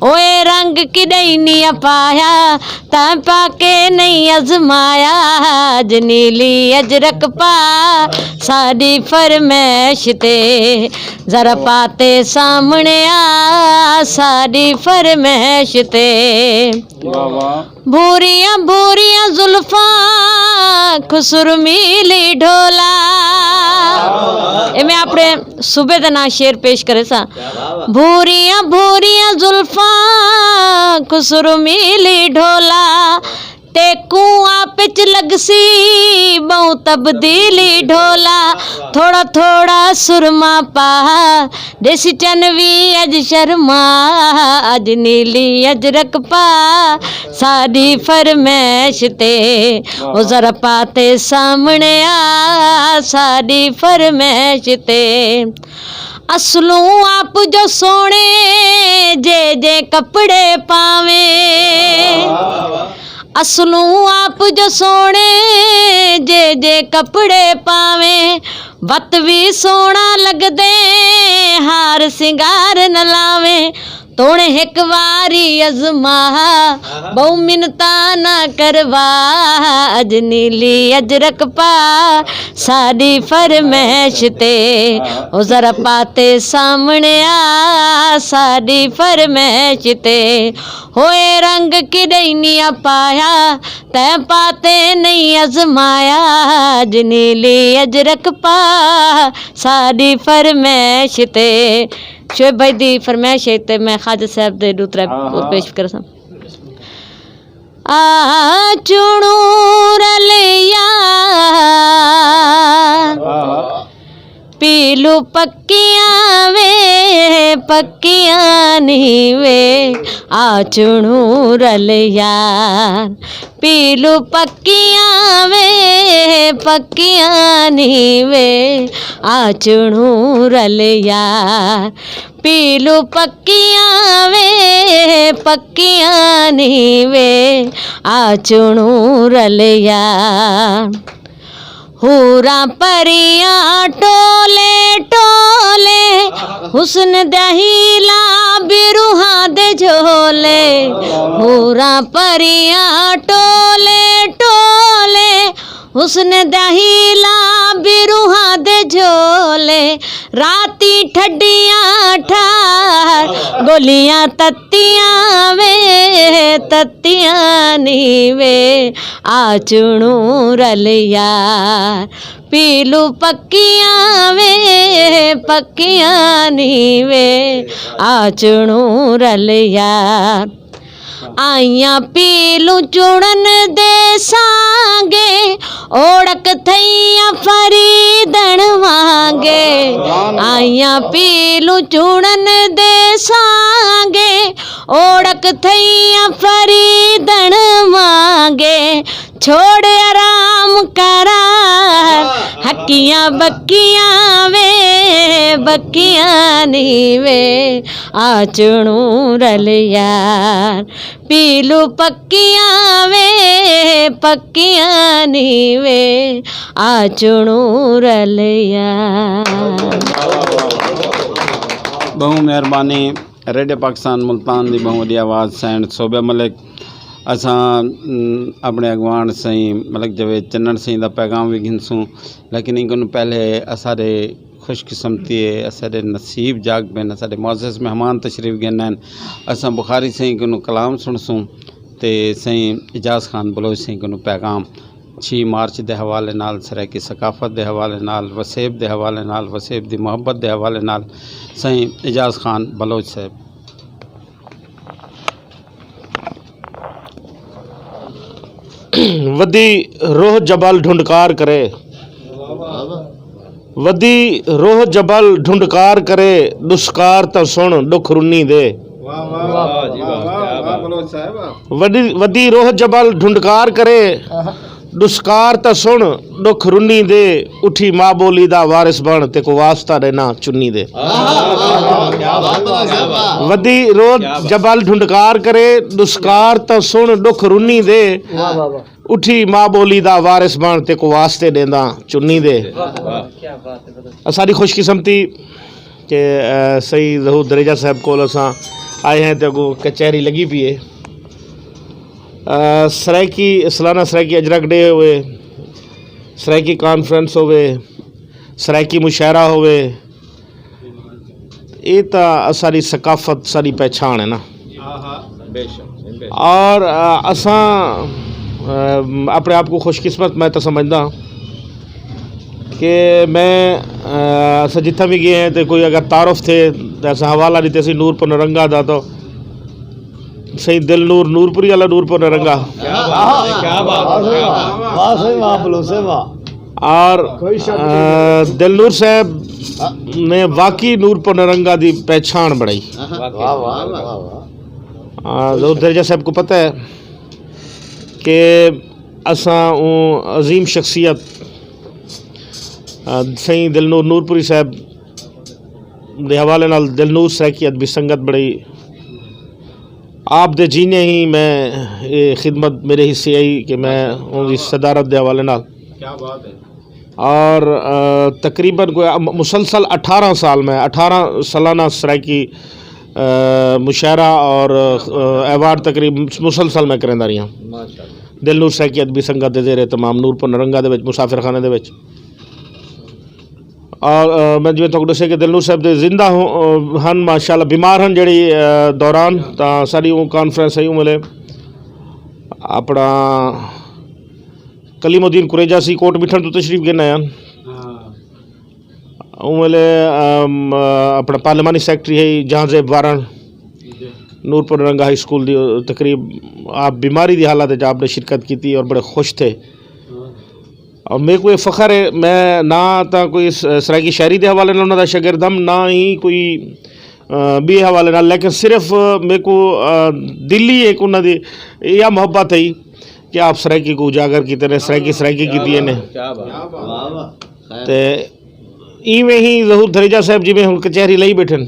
ओए रंग की दैनिया पाया तां पाके नहीं आजमाया, अज नीली अजरक पा साडी फरमैश ते, जरा पाते सामने आ साडी फरमैश ते। भूरियां भूरियां जुल्फा खुसुरमीली ढोला, ये मैं अपने सूबे का ना शेर पेश करे सा। भूरियां भूरियां जुल्फा खुसुरमीली ढोला, ते कुआं पिच लगसी बहु तब्दीली ढोला, थोड़ा थोड़ा सुरमा पा देसी चनवी अज शर्मा, अज नीली अजरक पा साडी फरमैश ते, ओ जरा पाते सामने आ साडी फरमैश ते। असलू आप जो सोने जे कपड़े पावे, असलू आप जो सोने जे कपड़े पावे, वत भी सोना लगदे हार सिंगार न लावे तोणे एक वारी अजमा बहु मिनता ना करवा अज नीली अजरक पा साड़ी फरमैश ते ओ जरा पाते सामने आ साड़ी फरमैश ते होए रंग किडैनिया पाया तै पाते नहीं अजमाया अज नीली अजरक पा साड़ी फरमैश ते शोएब भाई दी फरमाइश है ते मैं ख्वाजा साहब दे दूसरा पेश कर सा आ चुनू रलिया पीलू पक्कियां वे पक्कियां नी वे आ चुनू रलिया पीलू पक्कियां वे पक्कियां नी वे आ चुनू रलिया पीलू पक्कियां वे पक्कियां नी वे आ चुनू रलिया हूरा परियां टोले टोले हुस्न दहीला बिरुहा दे झोले हूरा परियां टोले टोले हुस्न दहीला बिरुहा दे झोले राती ठड्डियां ठार गोलियां तत्तियां नी वे आ चुनू रलिया पीलू पक्कियां नी वे आ चुनू रलिया आइयां पीलू चुड़न दे सांगे ओड़क थैया फरीदण वांगे आइयां पीलू चुड़न दे सांगे ओड़क थैया फरीदण वांगे छोड़ आराम करार हकियां बक्कियां नी वे आ चुनू रलिया पीलू पक्कियां नी वे आ चुनू रलिया। बहु मेहरबानी रेडियो पाकिस्तान मुल्तान दी बहु वड्डी आवाज़ सैंड सोबे मलिक असां अपने अगवान सही मलिक जवेद चन्नन सही दा पैगाम भी गिनसूं लेकिन इनको पहले असारे खुशकिस्मती है असारे नसीब जाग पेन असारे मुअज़्ज़ज़ मेहमान तशरीफ़ गन असां बुखारी सही को कलाम सुनसूं ते सही इजाज़ खान बलोच सही को पैगाम 6 मार्च के हवाले नाल सराइकी सकाफत के हवाले नाल वसेब के हवाले नाल वसेब की मुहब्बत के हवाले नाल सही इजाज़ खान बलोच साहब। वदी रोह जबल ढूंढकार करे वदी रोह जबल ढूंढकार करे दुष्कार तो सुन दुख रुनी दे वदी रोह जबल ढूंढकार करे दुष्कार तो सुन दुख रुनी दे उठी माँ बोली दा वारिस बन ते को वास्ता देना चुन्नी दे वदी रोह जबल ढूंढकार करे दुष्कार तो सुन दुख रुनी दे उठी माँ बोली दा वारिस बन ते को वास्ते देना चुन्नी दे। सारी खुशकिस्मती के सही ज़हूर दरेजा साहब को असां आए हैं तो कचहरी लगी पी है सराइकी सालाना सराइकी अजरक डे होवे सराइकी कॉन्फ्रेंस होवे सराइकी मुशायरा होवे ये तो सारी सकाफत सारी पहचान है ना और असां अपने आप को खुशकिस्मत मैं तो समझदा कि मैं अस जितना भी गए हैं तो कोई अगर तारुफ थे तो ऐसा हवाला दीते सी नूरपुर नरंगा दा तो सही दिल नूर नूरपुरी वाला नूरपुर नरंगा और दिलनूर साहब ने वाकई नूरपुर नरंगा की पहचान बढ़ाई। दर्जा साहब को पता है कि असां अजीम शख्सियत सही दिलनूर नूरपुरी साहब के हवाले नाल दिलनूर सराइकी अदबी संगत बड़ी आप दे जीने ही मैं ये खिदमत मेरे हिस्से आई कि मैं उनकी सदारत के हवाले नाल और तकरीबन कोई मुसलसल 18 साल में 18 सालाना सराइकी मुशायरा और अवार्ड तकरीब मुसलसल में करेंदा रही दिलनूर सराइकी अदबी संगत दे जेरे तमाम नूरपुर नरंगा दे विच मुसाफिर खाने दे विच। और मैं जिवें तुहानू दस्सिया कि दिलनूर साहब दे जिंदा हन माशाअल्लाह, बीमार हन जड़ी दौरान तां साडी वो कॉन्फ्रेंस है मिले अपना कलीमुद्दीन कुरेजा सी कोट मिठन तो तशरीफ गिन आया उमले अपना पार्लिमानी सेक्रेटरी है जहांजेब वारण नूरपुर रंगा हाई स्कूल दी तकरीब आप बीमारी की हालत आपने शिरकत की थी और बड़े खुश थे। और मेरे को ये फ़ख्र है मैं ना तो कोई सराइकी शायरी के हवाले नाल उन्होंने शागिर्द हम ना ही कोई भी हवाले नाल, लेकिन सिर्फ मेरे को दिल्ली एक उन्होंने यह मोहब्बत है कि आप सराइकी को उजागर किते ने सराइकी की ने ते इवें ही ज़हूर धरेजा साहब जिमें हम कचहरी लाई बैठन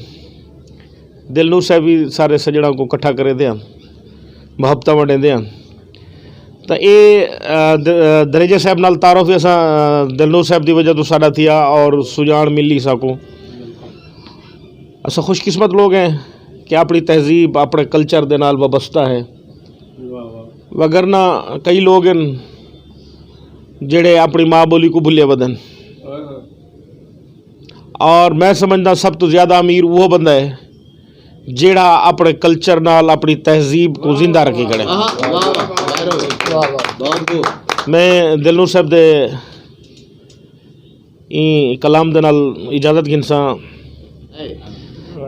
दिलनूर साहब भी सारे सजड़ा को इकट्ठा करे दे मुहब्बत वंडेंदे हैं। तो ये धरेजा साहब नाल तारुफ असा दिलनूर साहब की वजह तो साडा थिया और सुजान मिली साको असा खुशकिस्मत लोग हैं कि अपनी तहजीब अपने कल्चर दे नाल वाबस्ता है, वगरना कई लोग हैं जेड़े अपनी माँ बोली को भुले बदन। और मैं समझदा सब तो ज़्यादा अमीर वो बंदा है जेड़ा अपने कल्चर नाल अपनी तहजीब को जिंदा रखी खड़े। मैं दिलनूर साहब दे कलाम दे नाल इजाज़त गिनसा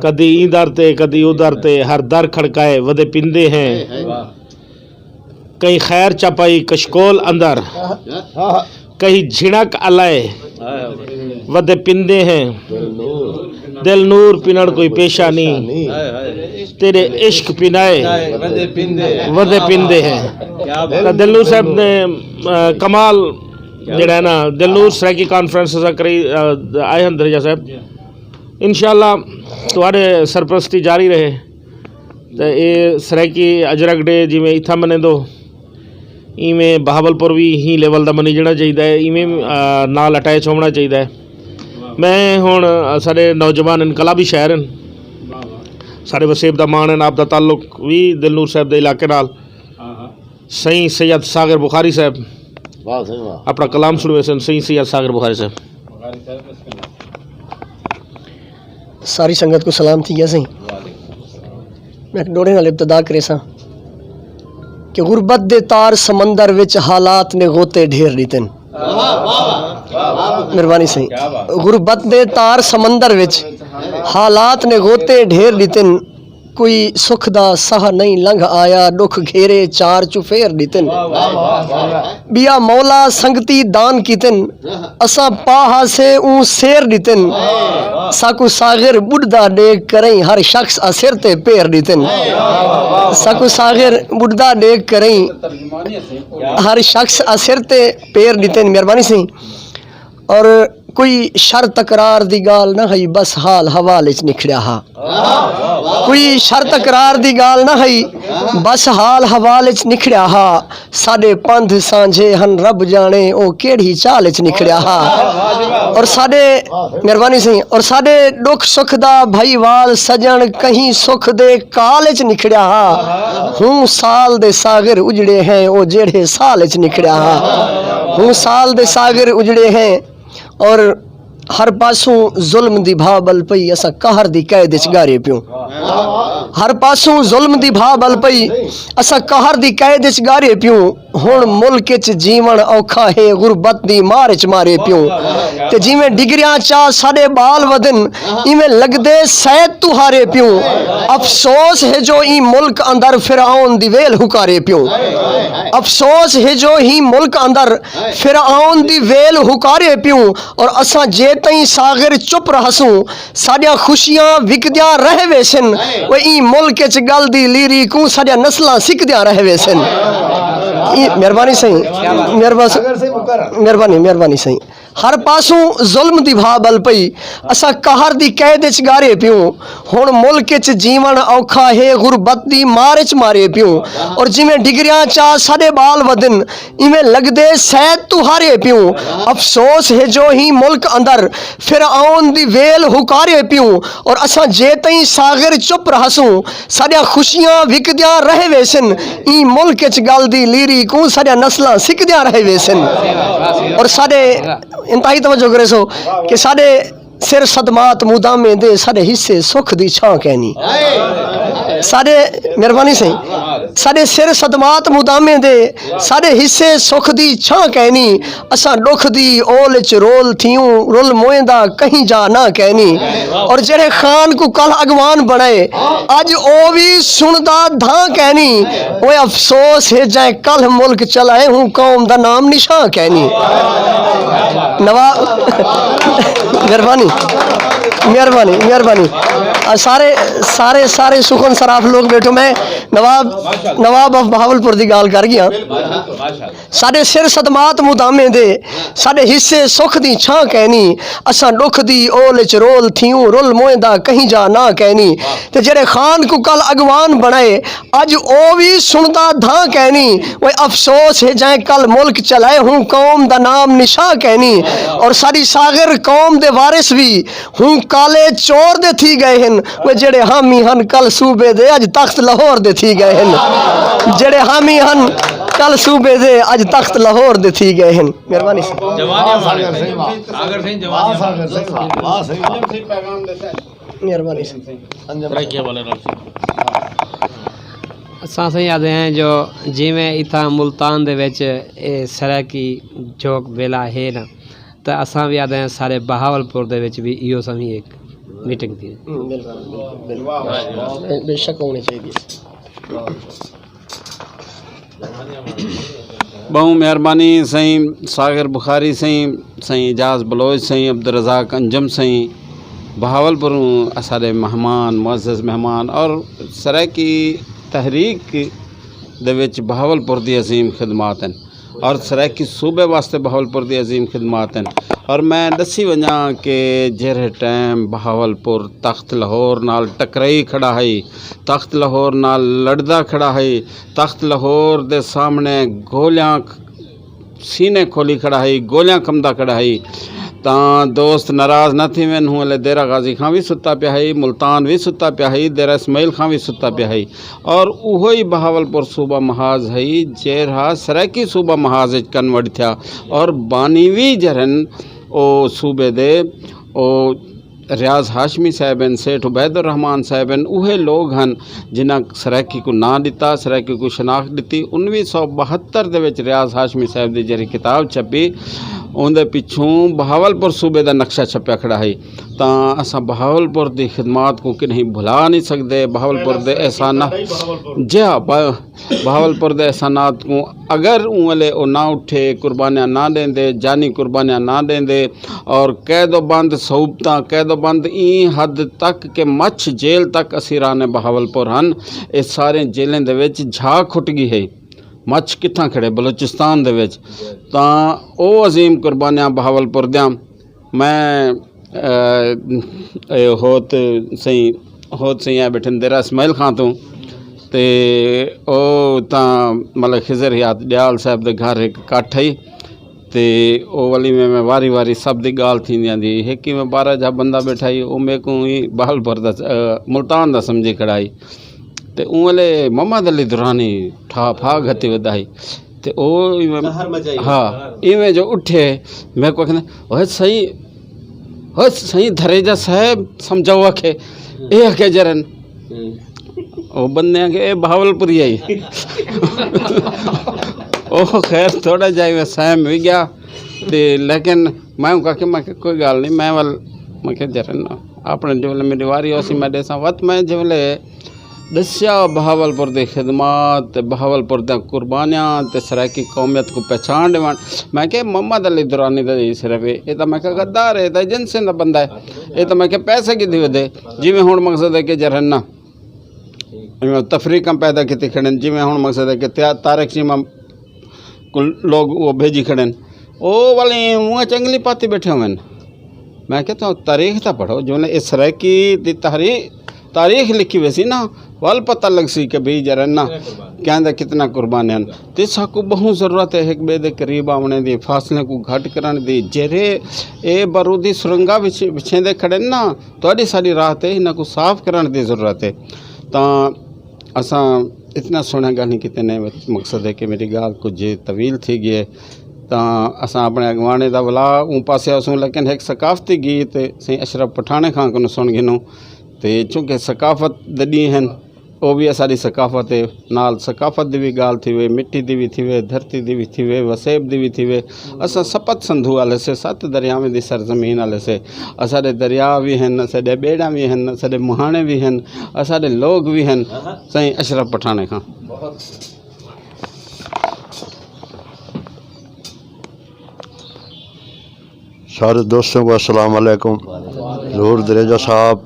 कदी इधर ते कदी उधर ते हर दर खड़काए वदे पिंदे हैं कहीं खैर चपाई कशकोल अंदर कहीं झिणक अलाए वदे पिंदे हैं दिल नूर पिनड़ कोई पेशा नहीं तेरे इश्क पिनाए वदे पिंदे हैं। तो दिलनूर साहब ने कमाल जड़ा है ना दिलनूर सराइकी कॉन्फ्रेंस करी आए हैं धरेजा साहब इंशाअल्लाह तुहाडे सरपरस्ती जारी रहे। तो ये सराइकी अजरक डे जिमें इत्था मने दो इवें बहावलपुर भी ही लेवल का मनी जाना चाहिए, इवें नाल अटैच होना चाहिए। मैं हुण साडे नौजवान इनकलाबी शहर हैं साडे वसेब दा मान है आप दा ताल्लुक भी दिलनूर साहब के इलाके नाल सही सैयद सागर बुखारी साहब अपना कलाम सुनवे सन सही सैयद सागर बुखारी साहब। सारी संगत को सलाम थी है सही मैं डोड़े नाल इब्तदा करे सा कि गुरबत दे तार समंदर विच हालात ने गोते ढेर दितन। मेहरबानी सही गुरबत दे तार समंदर विच हालात ने गोते ढेर दितन कोई सुख दा सह नहीं लंघ आया दुख घेरे चार चुफेर दितन बिया मौला संगती दान कीतन असा पाहा से ऊ शेर दितन साकू सागर बुढ़दा डेग करई हर शख्स असिर ते पैर दितन साकू सागर बुढ़दा डेग करई हर शख्स असिर ते पैर दितन। मेहरबानी सही और कोई शर तकरार दी गाल ना है बस हाल हवाले च निखड़िया हा कोई शर तकरार दी गाल ना है बस हाल हवाले च निखड़िया हा साडे पंध सांझे हन रब जाने ओ केड़ी चाल च निखड़िया हा और साडे मेहरबानी सही और साडे दुख सुख दा भाईवाल सजन कहीं सुख दे काल च निखड़िया हा हूं साल दे सागर उजड़े हैं ओ जेड़े साल च निखड़िया हा हूं साल दे सागर उजड़े हैं और हर पासों जुल्म दी भा बल पई असा कहर दी कैद च गारे पियो हर पासों जुल्म दी भा बल पई असा कहर दी कैद च गारे पियो हुण मुल्क च जीवन औखा है गुरबत दी मार च मारे पियो ते जिवें डिगरियां चा साडे बाल वदन इवें लगदे सैद तुहारे पियो अफसोस है जो ई मुल्क अंदर फिरआउन दी वेल हुकारे पियो अफसोस है जो ही मुल्क अंदर फिरआउन दी वेल हुकारे पियो और असा जे तई सागर चुप रहसूं साडियां खुशियां विकदियां रह वेसन वो ई मुल्क च गल दी लीरी को साडियां नस्लां सिकदियां रह वेसन। मेहरबानी सही मेहरबानी सही हर पासों जुल्म दी भा बल पई असा कहर दी कैद च गारे पियो हुण मुल्क च जीवन औखा है गुरबत दी मार च मारे पियो और जिवें डिगरियां चा साडे बाल वदन इवें लगदे सैद तू हारे पियो अफसोस है जो ही मुल्क अंदर फिर आउन दी वेल हुकारे पियो और असा जे तई सागर चुप रहसूं साडियां खुशियां विकदियां रह वेसन ई मुल्क च गल दी लीरी को साडियां नस्लां सिकदियां रह वेसन और साडे इंतहाई तवज्जो करे सो कि साडे सिर सदमात मुदामे दे साडे हिस्से सुख दी छां कहनी साडे मेहरबानी सही साडे सिर सदमात मुदामे दे साडे हिस्से सुख दी छां कहनी असा दुख दी ओल च रोल थियूं रुल मोएंदा कहीं जा ना कहनी और जेड़े खान को कल अगवान बनाए अज ओ भी सुनदा धां कहनी ओए अफसोस है जाए कल मुल्क चलाए हूं कौम दा नाम निशां कहनी नवाब मेहरबानी मेहरबानी मेहरबानी सारे सारे सारे सुखन सराफ लोग बैठो मैं नवाब ऑफ बहावलपुर दी गाल कर गया साडे सिर सदमात मुदामे दे साडे हिस्से सुख दी छां कहनी असा दुख दी ओल च रोल थियूं रुल मोएंदा कहीं जा ना कहनी ते जेड़े खान को कल अगवान बनाए अज ओ भी सुनदा धां कहनी वो अफसोस है जाए कल मुल्क चलाए हूं कौम दा नाम निशा कहनी और साडी सागर कौम दे वारिस भी हूं काले चोर दे थी गए हैं वो जेड़े हामी हन कल सूबे दे अज तख्त लाहौर दे थी गए हैं जेड़े हामी हन कल सूबे दे अज तख्त लाहौर दे थी गए हैं मेहरबानी मेहरबानी असां सही आदे हैं जो जिमें इतना मुल्तान दे विच सराकी जोक बेला है ना तो असां भी आदे हैं सारे बहावलपुर दे विच भी इहो समी एक मीटिंग थी बेशक होनी चाहिए बहु मेहरबानी सईं सागर बुखारी सईं एजाज बलोच सईं अब्दुल रज़ाक अंजम सईं बहावलपुर असारे मेहमान मुअज़्ज़ज़ मेहमान और सराकी तहरीक दे विच बहावलपुर दी अजीम खिदमात हैं और सराकी सूबे वास्ते बहावलपुर दी अजीम खिदमात हैं और मैं दसी वजा कि जहिड़े टाइम बहावलपुर तख्त लाहौर नाल टकराई खड़ा है तख्त लाहौर नाल लड़दा खड़ा है तख्त लाहौर दे सामने गोलियां सीने खोली खड़ा है गोलियां कमदा खड़ा है तां दोस्त नाराज़ न थी वन हूँ हले देरा गाज़ी खां भी सुता पिया है मुल्तान भी सुता पिया है देरा इस्माइल खां भी सुता पिया है और उहो ही बहावलपुर सूबा महाज है जेरा सराकी सूबा महाज कन्वर्ट थिया और बानीवी जरन ओ सूबे दे ओ रियाज हाशमी साहिबन सेठ उबैदुर रहमान साहिबन उहे लोग हन जिन्हें सराकी को ना दिता सराकी को शनाख्त दी 1972 दे विच रियाज हाशमी साहिब की जरी किताब छपी उनके पिछों बहावलपुर सूबे का नक्शा छपया खड़ा है तो असा बहावलपुर की खिदमात को कि नहीं भुला नहीं सकते बहावलपुर के एहसाना जी हाँ बहावलपुर के एहसानात को अगर उंगले वो ना उठे कुर्बानियाँ ना देंदे जानी कुर्बानियाँ ना देंदे और कैदोबंद सहूबत कैदोबंद ई हद तक के मछ जेल तक असीरान बहावलपुर हैं ये सारे जेलें दे विच झाग खुट गई है मछ कित्थां खड़े बलूचिस्तान दे विच तां ओ अजीम कुर्बानियां बहावलपुर दियां मैं होत सही है बैठे देरा इस्माइल खां तो ते ओ तां मतलब खिजर याद दयाल साहब दे घर एक कट्ठ है ते ओ वाली में मैं वारी वारी सब दी गाल थी आंदी हिकी में 12 जा बंदा बैठा ही ओ मेरे को ही बहावलपुर दा मुल्तान दा समझी खड़ाई ते उंगले मोहम्मद अली दुरानी ठा फा गति वधाई ते ओ हाँ इवें जो उठे मैं को कहना सही धरेजा साहब समझाओ आखे ए आखे जरन ओ बंदे के बहावलपुरी आई ओ खैर थोड़ा जाए सहम भी गया ते लेकिन मैं कहा मैं कोई गल नहीं मैं वाल मैं जरन अपने जिले मेरी वारी उसी मैं देसा वत मैं जिले दस्या बहावलपुर की खिदमात बहावलपुर द कुर्बानियाँ ते सराकी कौमियत को पहचान देवन मैं क्या मोहम्मद अली दुरानी का सिर्फ ये तो मैं क्या गद्दार है एजेंसी का बंदा है ये तो मैं क्या पैसे की वे जिमें हूँ मकसद है कि जरना तफरीक पैदा की खड़े जिमें हूँ मकसद है कि तारक चीमा को लोग वो भेजी खड़े ਉਹ ਵਾਲੇ ਮੂੰਹ ਚੰਗਲੀ ਪਾਤੀ ਬੈਠੇ ਹੋਣ। मैं कहता हूँ तारीख तो पढ़ो जो ने इस तरह की तारीख लिखी हुई सी ना वाल पता लग सी कि भाई जरा ना कहते कितना कुर्बान हैं तो साकू बहुत ज़रूरत है एक बे दे करीब आने दी फासले को घट कराने दी जेरे ये बारूदी सुरंगा विछेंदे खड़े ना थोड़ी सारी राहत है इन्हें को साफ कराने दी ज़रूरत है। तो असा इतना सोना गल नहीं कितने मकसद है कि मेरी गाल कुछ तवील थी गई है। तो असां अपने अगवाने का वला ऊँ पासे असूँ लेकिन एक सकाफती गीत सही अशरफ पठाने खां को सुन गिनूँ तो चूँकि सकाफत दड़ी हैं वो भी असारी सकाफत है नाल सकाफत की भी गाल थी वे मिट्टी की भी थी वे धरती की भी थी वे वसेब की भी थी वे असां सपत संधू वाले से 7 दरियावें की सरजमीन वाले से असारे दरिया भी हैं असारे बेड़ा भी हैं असारे मुहाने भी हैं असारे लोग भी हैं सही अशरफ पठाने खां। सारे दोस्तों को अस्सलाम वालेकुम। ज़हूर दरेजा साहब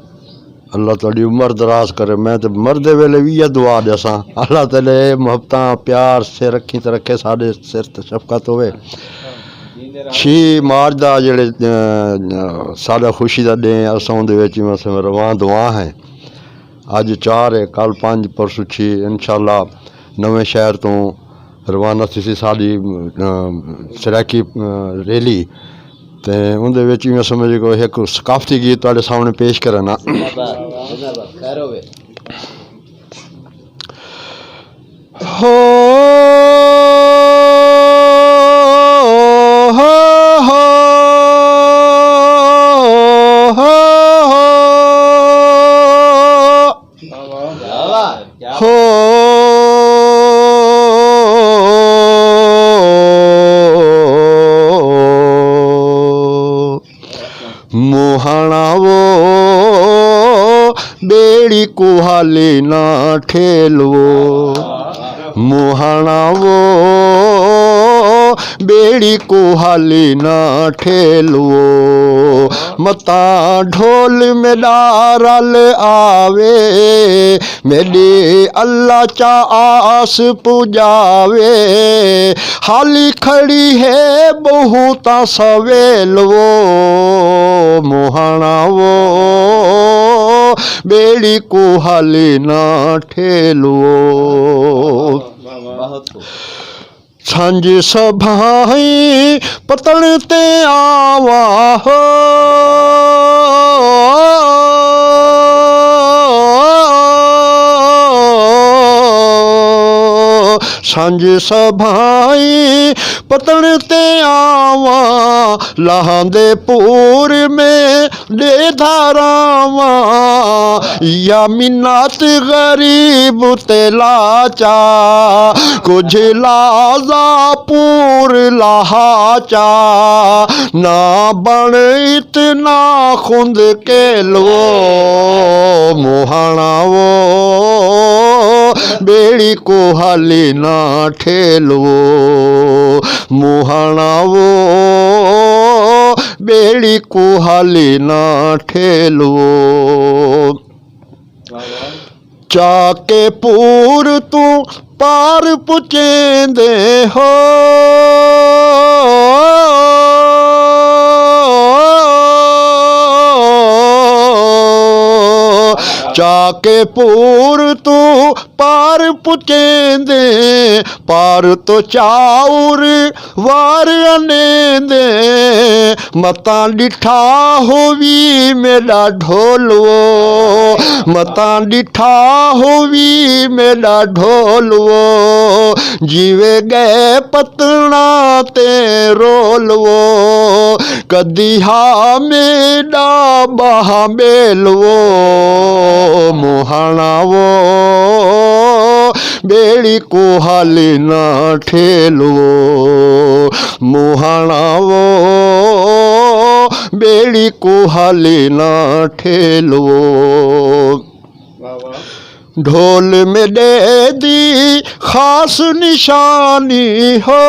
अल्लाह ताली उम्र दराज करे। मैं तो मरदे वेले भी यह दुआ दसा अल्लाह ताले मुहब्बत प्यार से रखी तो रखे साढ़े सिर ते शफकत होवे। 6 मार्च का जेड़े साढ़ा खुशी का डे असां उहदे विच रवां दुआ है। अज 4 है कल 5 परसों 6 इंशाअल्लाह नवे शहर तो रवाना थी साड़ी सराकी रैली ते उहदे विच मैं समझ को एक सकाफती गीत तुहाडे सामने पेश करना। हो मुहाना वो बेड़ी को हाले ना ठेलवो मुहाना वो बेड़ी को हाले ना ठेलवो मता ढोल में डारल आवे मेरे अल्लाह चा आस पुजावे हाली खड़ी है बहुता सवेल वो मुहाना वो बेड़ी को हाले ना ठेलवो। सांझ सभाई पतलते आवा हो सांझ सभाई पतलते आवा लहांदे पूर में दे धारावा या मिन्नत गरीब ते लाचा कुछ लाजा पूर लाचा ना बन इतना खुंद के लो मुहाना वो बेड़ी को हाली ना ठेलवो मुहाना वो बेड़ी को हाली ना ठेलवो। चाके पूर तू पार पुचेंदे हो चाके पूर तू पार पुचेंदे पार तो चाउर वार अनेंदे मता डिठा होवी मेरा ढोलवो मता डिठा होवी मेरा ढोलवो जीवे गए पतना ते रोलवो कदी हा मेरा बहा बेलवो मुहाना वो बेड़ी को हाली ना ठेलवो मुहाना वो बेड़ी को हाली ना ठेलवो। ढोल में दे दी खास निशानी हो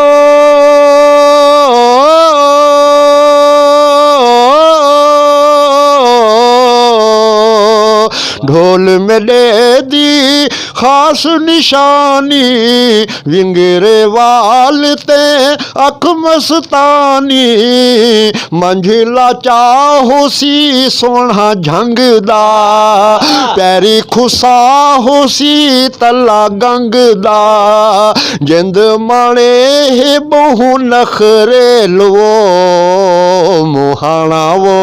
ढोल में दे दी खास निशानी विंगरे वाल ते अख मस्तानी मंझिला चाहो सी सोना झंगदा पैरी खुसा हो सी तला गंगदा जिंद माणे हे बहु नखरे लो मुहाना वो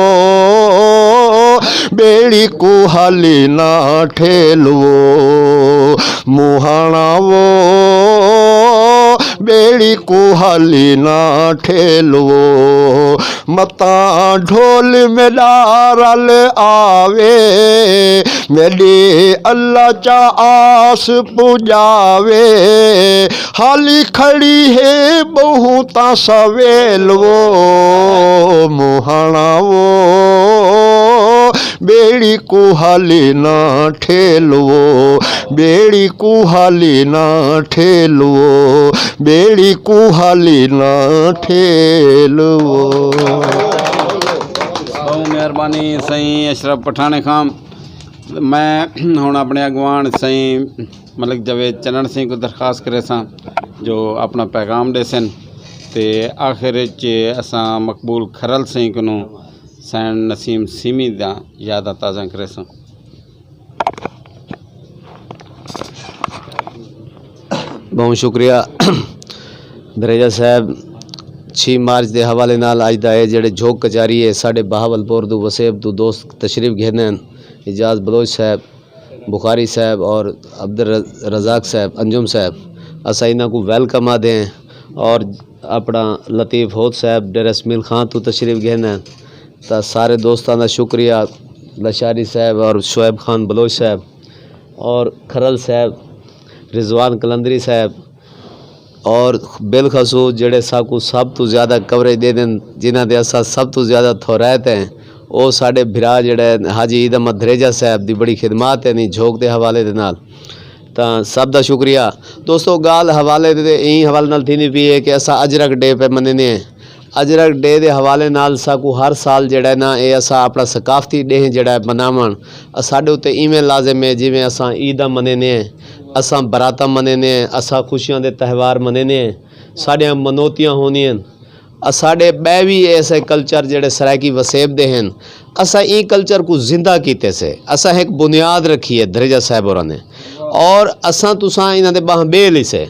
बेड़ी को हाली ना ठेलो मुहाना वो बेड़ी को हाली ना ठेलो मता ढोल में डारल आवे मेरी अल्लाह चा आस पुजावे हाली खड़ी है बहुता सवेल वो मुहाना वो बेड़ी को हाली ना ठेलो बेड़ी को हाली ना ठेलो बेड़ी को हाली ना ठेलो। बहुत मेहरबानी सही अशरफ पठाने खां। मैं हुण अपने अगवान सही मलिक जवेद चन्नण सिंह को दरखास्त करे सां जो अपना पैगाम दे सन ते आखिर च असां मकबूल खरल सिंह को सैन नसीम सीमी दा यादा ताज़ा करे सां। बहुत शुक्रिया दरेजा साहब 6 मार्च के हवाले नाल अज दा जेड़े झोक कचारी है साढ़े बहावलपुर दो वसेब तो दोस्त तशरीफ घेने इजाज़ बलोच साहब बुखारी साहब और अब्दुल रज़ाक साहब अंजुम साहब असा इन्हों को वेलकम आते हैं और अपना लतीफ़ होद साहब डेरा इसमाइल खां तो तशरीफ घेने तो सारे दोस्तों का शुक्रिया लशारी साहब और शुएब खान बलोच साहब और खरल साहब रिजवान कलंदरी साहब और बिलखसूस जेड़े साकू सब तो ज़्यादा कवरेज दे दें जिन्हों के असा सब तो ज़्यादा थोरायत हैं वो साढ़े भरा जेड़ा हाजी ईद अहमद दरेजा साहब की बड़ी खिदमात है नहीं झोंक के हवाले दे नाल तां सब का शुक्रिया। दोस्तों गाल हवाले दे हवाले नाल थी पी है कि असा अजरक डे पे मनने अजरक डे के हवाले नाल साकू हर साल जड़ा ना ये असा अपना सकाफती डे जड़ा मनावन साढ़े उत्ते इवें लाजिम है जिमें असा ईदा मनने असा बराता मनने असा खुशियां दे त्यौहार मनने साढ़ियां मनोतियां होनियां साढ़े बै भी ऐसे कल्चर जेड़े सरायकी वसेब दे हैं असा ई कल्चर को जिंदा कीते से असा एक बुनियाद रखी है दरेजा साहब होरां ने और असा तुसां इन्हां दे बाह बेल ही से।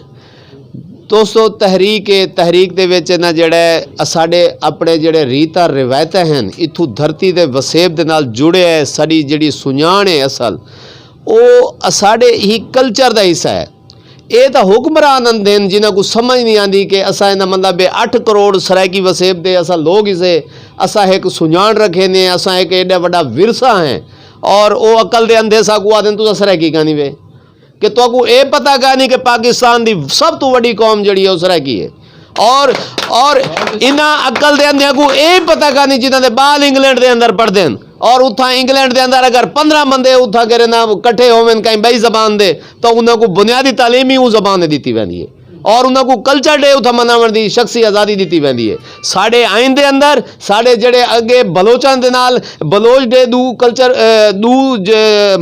दोस्तों तहरीक दे विच ना जेड़ा साढ़े अपने जेड़े रीतां रिवायतां हैं इत्थों धरती दे वसेब दे नाल जुड़े है साड़ी जिहड़ी सुञाण है असल वो साढ़े ही कल्चर का हिस्सा है। ये तो हुक्मरान देन जिन्हों को समझ नहीं आती कि असा इन्हें मतलब 8 करोड़ सरायकी वसेब दे असा लोग इसे असा एक सुञाण रखे ने असा एक एडा बड़ा विरसा है और वो अकल दे अंधे साकू आदन तुसा सरायकी कहानी वे कि तो ये पता कहानी कि पाकिस्तान की सब तो बड़ी कौम जड़ी है वो सरायकी है और इन्हां अकल दे अंधे को ये पता कहानी जिन्हों के बाल इंग्लैंड के अंदर पढ़ते हैं और उथा इंग्लैंड के अंदर अगर 15 बंदे उथा करे ना कट्ठे होवन कहीं बई जबान दे तो उन्होंने बुनियादी तालीम ही उस जबान ने दी वेंदी है और उन्होंने कल्चर डे उथा मनावन की शख्सी आज़ादी दी वेंदी है। साढ़े आइन दे अंदर साढ़े जेड़े अगे बलोचां दे नाल बलोच डे दू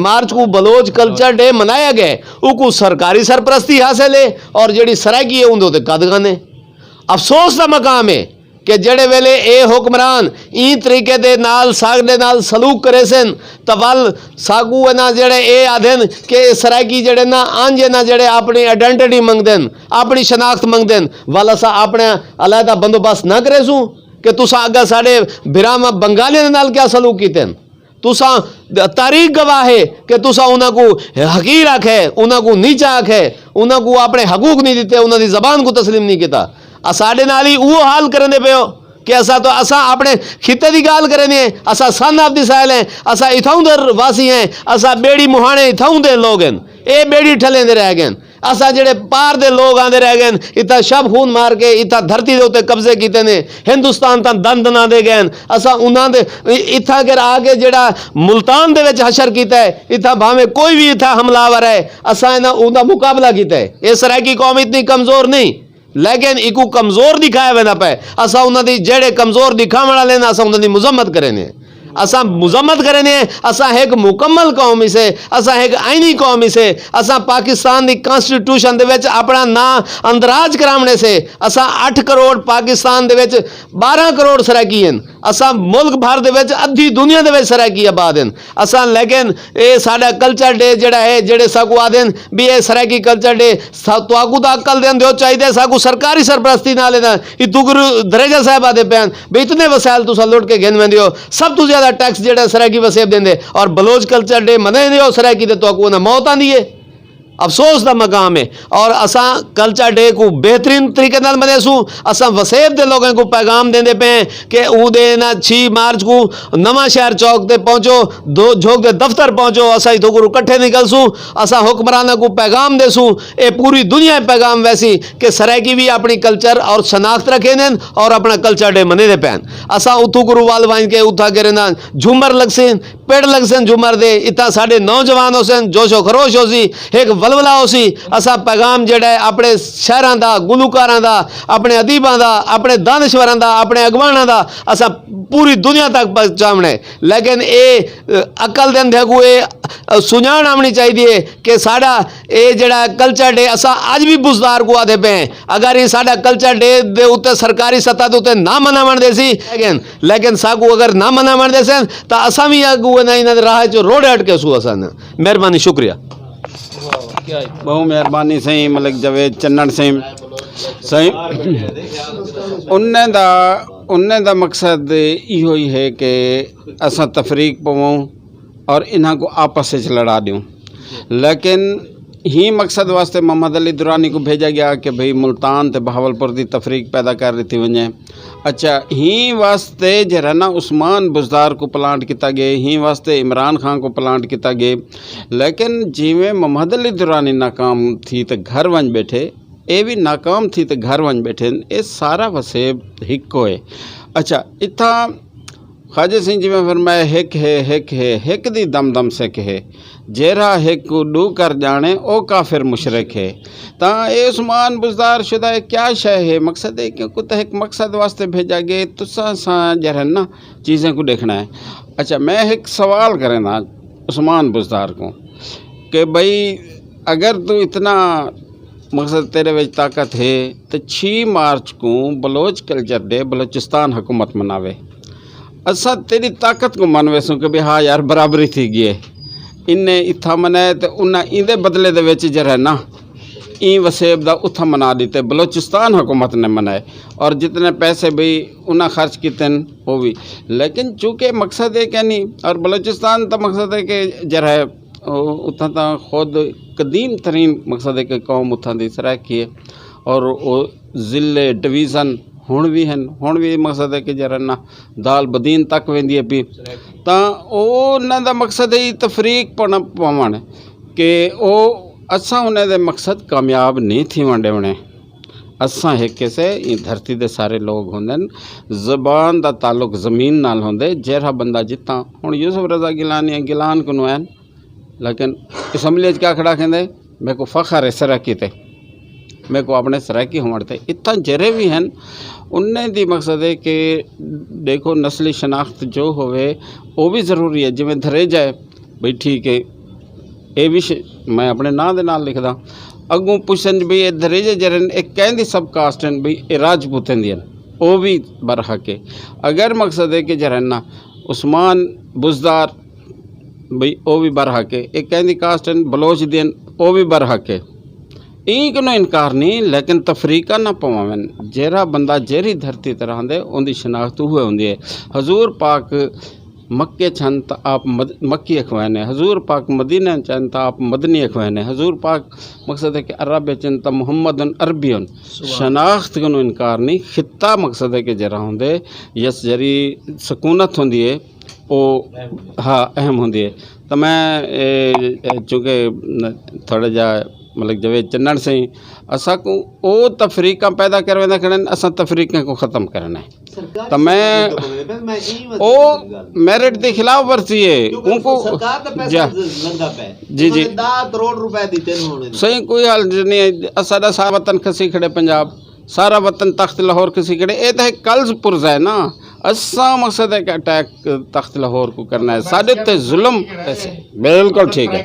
मार्च को बलोच कल्चर डे मनाया गया उको सरकारी सरपरस्ती हासिल है और जेड़ी सरायकी है उनके कदगाने अफसोस का मकाम है कि जड़े वेले ए हुक्मरान ई तरीके दे नाल सागदे नाल सलूक करे सन तवल सागू ना जड़े ए आधन कि सरायकी जड़े ना आंजे ना जड़े अपनी आइडेंटिटी मंगदन अपनी शनाख्त मंगदन वाला सा अपने अलहदा बंदोबस्त ना करे सूँ कि तुसा अगर साढ़े बिरामा बंगाली दे नाल क्या सलूक कीते तुसा तारीख गवाह है कि तुसा उन्हां को हकीर आखे उन्हां को नीचा आखे उन्हां को अपने हकूक नहीं दिते उन्हां दी जबान को तस्लीम नहीं किया साढ़े नाल ही वो हाल करने पे हो कि असा तो असा अपने खिते की गाल करने असा सन ऑफ द साइल हैं असा इथाऊं दे वासी हैं असा बेड़ी मुहाने इथाऊं दे लोग हैं ये बेड़ी ठले दे रह गए असा जेड़े पार दे लोग आंदे रह गए इतना शब खून मार के इतना धरती दे उत्ते कब्जे कीते ने हिंदुस्तान ता दंद ना दे गए असा उन्हां दे इत्था कर आके जेड़ा मुल्तान दे विच हशर कीता है इत्था भावें कोई भी इत्था हमलावर है असा इन्हां उनदा मुकाबला कीता है। इस सरायकी कौम इतनी कमज़ोर नहीं लेकिन इको कमज़ोर दिखाया वेंदा पे असा उन्हां दी जेड़े कमज़ोर दिखावण वाले ने असा उन्हां दी मुज़म्मत करे ने असां मुजम्मत करें असां एक मुकम्मल कौम इसे असां एक आईनी कौम इसे असां पाकिस्तान की कॉन्स्टिट्यूशन दे विच अपना नाम अंदराज कराने से असां 8 करोड़ पाकिस्तान दे विच 12 करोड़ सराकी हैं असां मुल्क भर दे विच अद्धी दुनिया दे विच सराकी आबाद हैं असां लेकिन ये साडा कल्चर डे जिहड़ा है जेड़े साकू आदेन भी ये सराकी कल्चर डे तुआकू तो अक्ल देन दियो चाहिए साकू सरकारी सरपरस्ती ना लेना इतू गुरु दरेजा साहब आदे पैन भी इतने वसायल तुसा लुट के गिन वेंदे हो सब तो ज्यादा टैक्स जेड़ा सराकी वसेब देंदे और बलोच कल्चर डे मनाइंदे हो सराकी ते तुआकू ना मौत आंदी है अफसोस का मकाम है और असा कल्चर डे को बेहतरीन तरीके नाल मनेसूँ असा वसेब के लोगों को पैगाम देंदे पे कि ऊदे ना 6 मार्च को नवा शहर चौक ते पहुँचो दो झोक के दफ्तर पहुँचो असा इतो गुरु कट्ठे निकलसूँ असा हुक्मराना को पैगाम देसूँ ये पूरी दुनिया पैगाम वैसी कि सराकी भी अपनी कल्चर और शनाख्त रखे ने और अपना कल्चर डे मने दे पैन असा उतू गुरु वाल वाइन के उठा के ना झूमर लगसन पेड़ लगसन झूमर दे इतना साढ़े नौजवान होसन जोशो खरोश हो सी एक वलवला हो सी असा पैगाम जेड़ा है अपने शहरों का गुलूकारां का अपने अदीबां का अपने दानश्वरां का अपने अगवानां का असा पूरी दुनिया तक पहुँचाने लेकिन ये अकल दे अंधे को ये सुझाण आनी चाहिए कि साड़ा ये जड़ा कल्चर डे असा अज भी बुजदार को आते पे हैं अगर ये साड़ा कल्चर डे दे उत्ते सरकारी सतह के उत्ते ना मनावण दे सी लेकिन साकू अगर ना मनावण दे सन तो असा भी अगू इन्होंने राह चो रोड अटके सू असा मेहरबानी शुक्रिया बहु मेहरबानी सही मलिक जवेद चन्नण सिंह सही उन्हें दा मकसद इहो ही है कि असां तफरीक पवूं और इन्हां को आपस में लड़ा दूँ लेकिन ही मकसद वास्ते मोहम्मद अली दुरानी को भेजा गया कि भाई मुल्तान ते बहावलपुर की तफरीक पैदा कर दी वञे अच्छा ही वास्ते जरा ना उस्मान बुज़दार को प्लांट किया गया ही वास्ते इमरान खान को प्लांट किया गया लेकिन जिमें मोहम्मद अली दुरानी नाकाम थी तो घर वन बैठे ये भी नाकाम थी तो घर वन बैठे ये सारा वसेब हिको है अच्छा इतना ख्वाजा सिंह जी में फरमाया हिक दी दम दम सिख है जेरा हिक को डू कर जाने ओ काफिर मुशरक है ता ए उस्मान बुज़दार शुदा है क्या शय है मकसद है कि कुछ एक मकसद वास्ते भेजा गया तुसा सा जरा ना चीज़ें को देखना है अच्छा मैं एक सवाल करें ना उस्मान बुज़दार को कि भाई अगर तू इतना मकसद तेरे विच ताकत है तो 6 मार्च को बलोच कल्चर डे बलोचिस्तान हुकूमत मनावे असा तेरी ताकत को मन वैसूँ कि भाई हाँ यार बराबरी थी गई इन्हें इतना मनाए तो उन्हें इंदे बदले दे विच जरा ना ई वसेब दा उथा मना दिते बलोचिस्तान हुकूमत ने मनाए और जितने पैसे भी उन्हें खर्च किए वो भी लेकिन चूँकि मकसद है क्या नहीं और बलोचिस्तान तो मकसद है कि जरा उतना तो खुद कदीम तरीन मकसद है कि कौम उथा दी सराकी है और वो ज़िले डिवीज़न हुण भी मकसद है कि जरा ना दाल बदीन तक वेंदी है पी तो उन्हों का मकसद है तफरीक पवन कि असा उन्हें मकसद कामयाब नहीं थी वंडे उन्हें असा एक से धरती दे सारे लोग होंगे ज़बान का ताल्लुक ज़मीन नाल होंदे जरा बंदा जिता हुण यूसुफ रज़ा गिलानी गिलान को नैन लेकिन असम्बली क्या खड़ा कहते मेरे को फ़ख्र है सराकी ते मेरे को अपने सराकी होने इतना जरे भी हैं उन्हें दी मकसद है कि देखो नस्ली शनाख्त जो होवे वो भी ज़रूरी है जिमें धरे जाए भाई ठीक है ये भी मैं अपने नाँ दे नाल लिखदा अगों पुछन भी ये धरे जे जरन एक कहती सब कास्ट हैं भाई ये राजपूतन दी वो भी बरहक है अगर मकसद है कि जरा ना उस्मान बुज़दार भाई वो भी बरहक है एक कहती कास्ट हैं बलोच दिन वो भी बरहक है एक नो इनकार नहीं लेकिन तफरीका ना पवावन जेरा बंदा जेरी धरती तरह दे उनकी शनाख्त हुए होंगी है हजूर पाक मक्के छन तो आप मक्की अखवाने हजूर पाक मदीने चन तो आप मदनी अखवाने हजूर पाक मकसद है कि अरब चन तो मुहम्मदन अरबियन शनाख्त को इनकार नहीं खिता मकसद है कि जरा होंगे यस जरी सकूनत होंगी है वो हाँ अहम होंगी है तो मैं चूँकि थोड़ा जा मतलब जवेद चन्नण से असा को वो तफरीका पैदा करवाना करन असा तफरीका को ख़त्म करना है तो मैं वो मेरिट के खिलाफ वर्ती है उनको जी करोड़ रुपए दीते सही कोई हाल नहीं है सारा सारा वतन खसी खड़े पंजाब सारा वतन तख्त लाहौर खसी खड़े ये तो कल्ज पुरजा है ना असा मकसद है कि अटैक तख्त लाहौर को करना है, साढ़े उत्ते जुल्म ऐसे बिल्कुल ठीक है।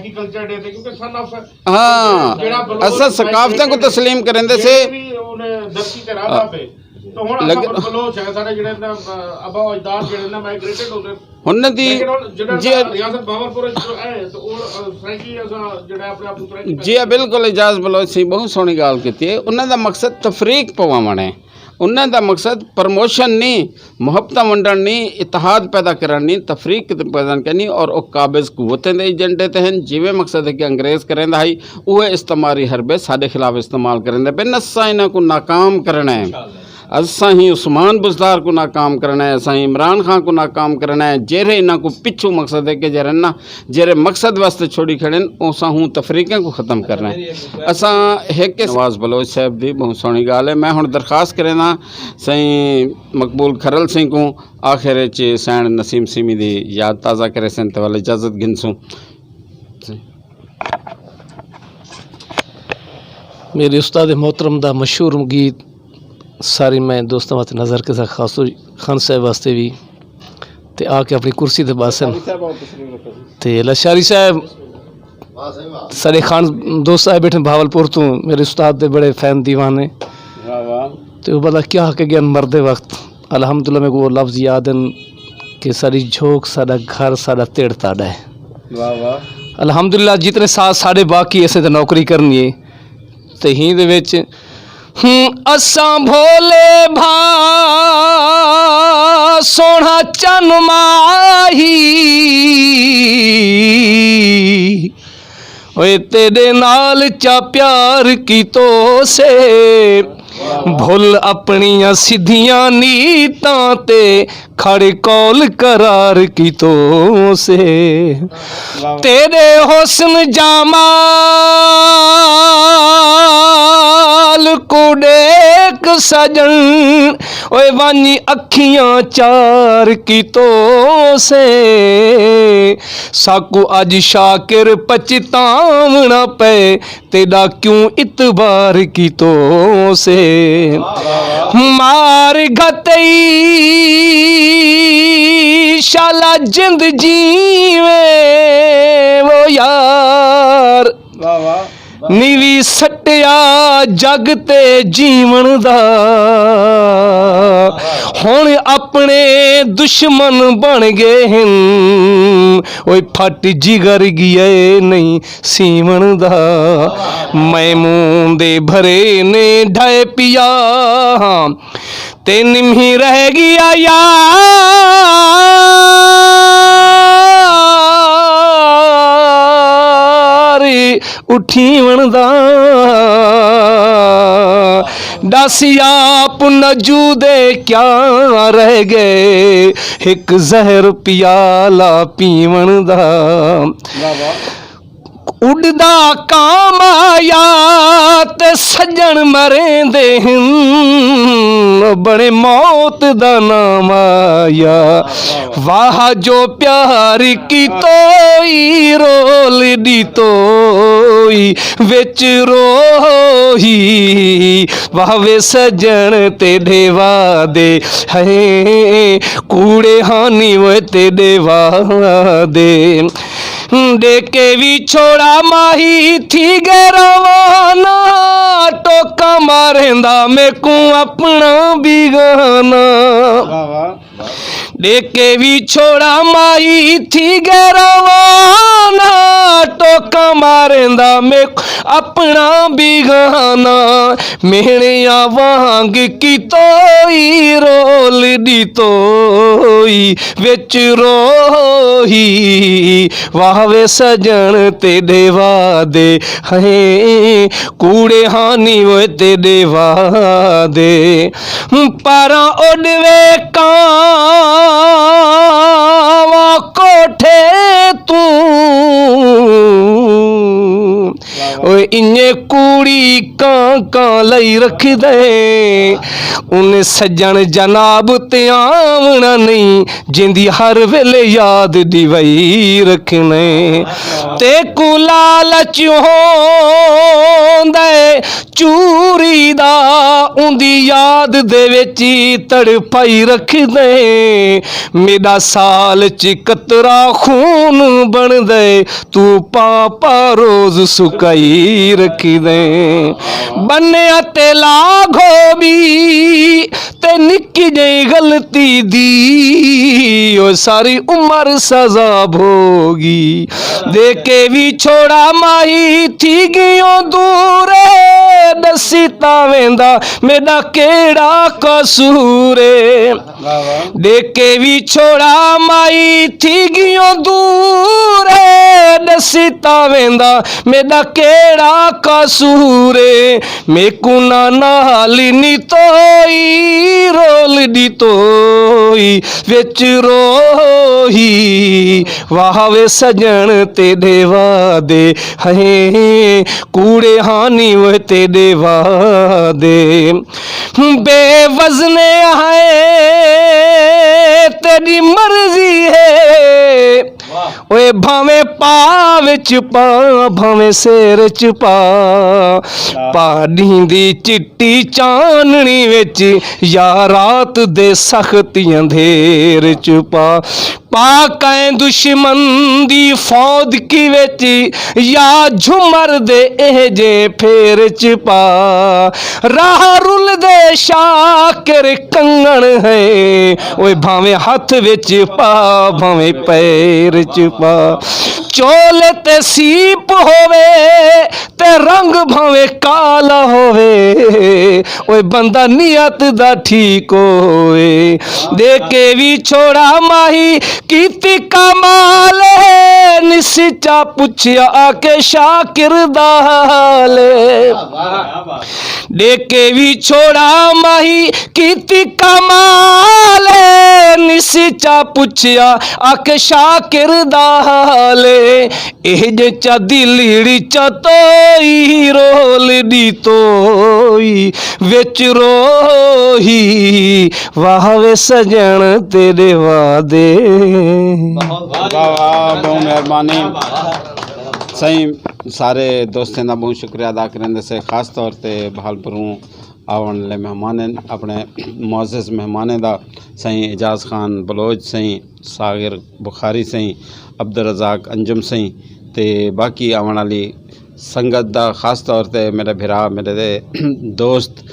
हाँ असा सकाफत को तस्लीम करेंदे से हुन दी जी बिल्कुल एजाज बलोच सी बहुत सोहनी गाल कीती है। उन्हां दा मकसद तफरीक पवावण है, उन्हां दा मकसद प्रमोशन नहीं, मुहब्बत वंडण नहीं, इतिहाद पैदा करन नहीं, तफरीक पैदा करनी। और वो काबिज कुवतें दे एजेंडे ते हैं। जिवें मकसद है कि अंग्रेज़ करेंदा है उहे इस्तेमारी हरबे साडे खिलाफ इस्तेमाल करेंदे पे। असां इन्हां को नाकाम करना है, असां ही उस्मान बुज़दार को नाकाम करना है, असां इमरान खान को नाकाम करना है। जेरे इन्हां को पिछू मकसद है कि जरे ना जेरे मकसद वास्ते छोड़ी खड़े उसां हूँ तफरीकें को ख़त्म करना है। असां एक नवाज़ बलोच साहब दी बहुत सोहनी गाल है। मैं हुण दरखास्त करेंदा सईं मकबूल खरल सिंह को आखिर च सैन नसीम सिमी दी याद ताज़ा करे सन ते वाले इजाज़त गिनसूं। मेरे उस्ताद मोहतरम दा मशहूर गीत सारी मैं दोस्तों वास्ते नज़र के साथ खास खान साहब वास्ते भी ते आके अपनी कुर्सी ते बासन ते लशारी साहब सारे खान दोस्त आए बैठे भावलपुर तो मेरे उस्ताद दे बड़े फैन दीवाने तो वो बता क्या के गया मरदे वक्त अल्हम्दुलिल्लाह में वो लफ्ज़ याद हैं कि सारी झोंक साड़ा घर साड़ा तेड़ ताड़ा है। अल्हम्दुलिल्लाह जितने साथ साढ़े बाकी ऐसे तो नौकरी करनी है तो ही दे विच असां भोले भा सोना चन माही ओए तेरे नाल चा प्यार की तो से भुल अपनियां सिद्धियां नीतां ते खड़े कौल करार की तो से तेरे हुस्न जामाल को देख सजन ओए वानी अखियां चार की तो से साकू अज शाकिर पछतावना पे तेरा क्यों इतबार की तो से मार गतई शाला जिंद जीवे वो यार नीवी सटिया जग ते जीवन दा हुण अपने दुश्मन बन गए हैं ओए फट जिगर गए नहीं सीवन दा मैमून दे भरे ने ढाए पिया ते निम्ही रह गया उठी वणदा डासिया पुनजू दे क्या रह गए एक जहर पियाला पीवन दा उड़दा काम आया ते सज्जन मरेंदे हैं बड़े मौत दा नाम आया वाह जो प्यार की तोई रोल दी तोई विच रोही वाह वे सज्जन ते ढेवा दे है कूड़े हानी वे ते देवा दे देके भी छोड़ा माही थी गे रवाना टोका मारेंदा मैं को अपना बिगाना देके भी छोड़ा माही थी गे रवाना टोका मारेंदा मैं अपना बिगाना मेरे वांग की तोई रोल दी तोई विच रोही वाह वे सजन ते देवा दे है कूड़े हानी वो ते देवा दे पारा उड़वे कावा कोठे तू ओए इन्ने कूड़ी कां लई रख दे उन्हें सज्जन जनाब ते आवना नहीं जिंदी हर वेले याद दी वही रखने ते कुलाल दे चूरी दा उंदी याद दे विच तड़पाई रखदे मेरा साल च कतरा खून बन दे तू पापा रोज सुकाई रखदे बन्या ते लागो भी ते निक्की जही गलती दी ओ सारी उम्र सजा भोगी दे के भी छोड़ा माही थी गियो दूर दसी तावेंदा मेरा केड़ा कसूरे दे के भी छोड़ा माई थी गियो दूर दसी तावेंदा मेरा केड़ा कसूरे मेकू ना नाली नी तोई रोल दी तोई विच रोही वाह वे सजन तेरे वादे है कूड़े हानी वे तेरे वादे बेवजने है तेरी मर्जी है ओए भावे पा विच पा भावे सिर च पा ढींदी चिट्टी चाननी विच या रात दे सख्ती अंधेर च पा कैं दुश्मन दी फौज की विच या झुमर दे एह जे फेर च पा राह रुल दे शाकिर कंगण है ओए भावे हाथ विच पा भावे पैर च पा चोल ते सीप होवे ते रंग भावे काला होवे ओए बंदा नियत दा ठीक होवे दे के भी छोड़ा माही कीती कमाल निसिचा पुछया आके शाकिर दाल दे के भी छोड़ा माही कीती कमाल निसिचा पुछया आके शाकिर दाल एह जे चा दिलड़ी चा तोई रोल दी तोई विच रोही वाह वे सजन तेरे वादे बहुत मेहरबानी सही सारे दोस्तों का बहुत शुक्रिया अदा करें से खास तौर पर बहालपुरों आवन वाले मेहमान अपने मुअज़्ज़ज़ मेहमाने दा सही एजाज खान बलोच सही सागिर बुखारी सही अब्दुल रज़ाक अंजुम सही ते बाकी आवन वाली संगत दा खास तौर पर मेरे भिरा मेरे दोस्त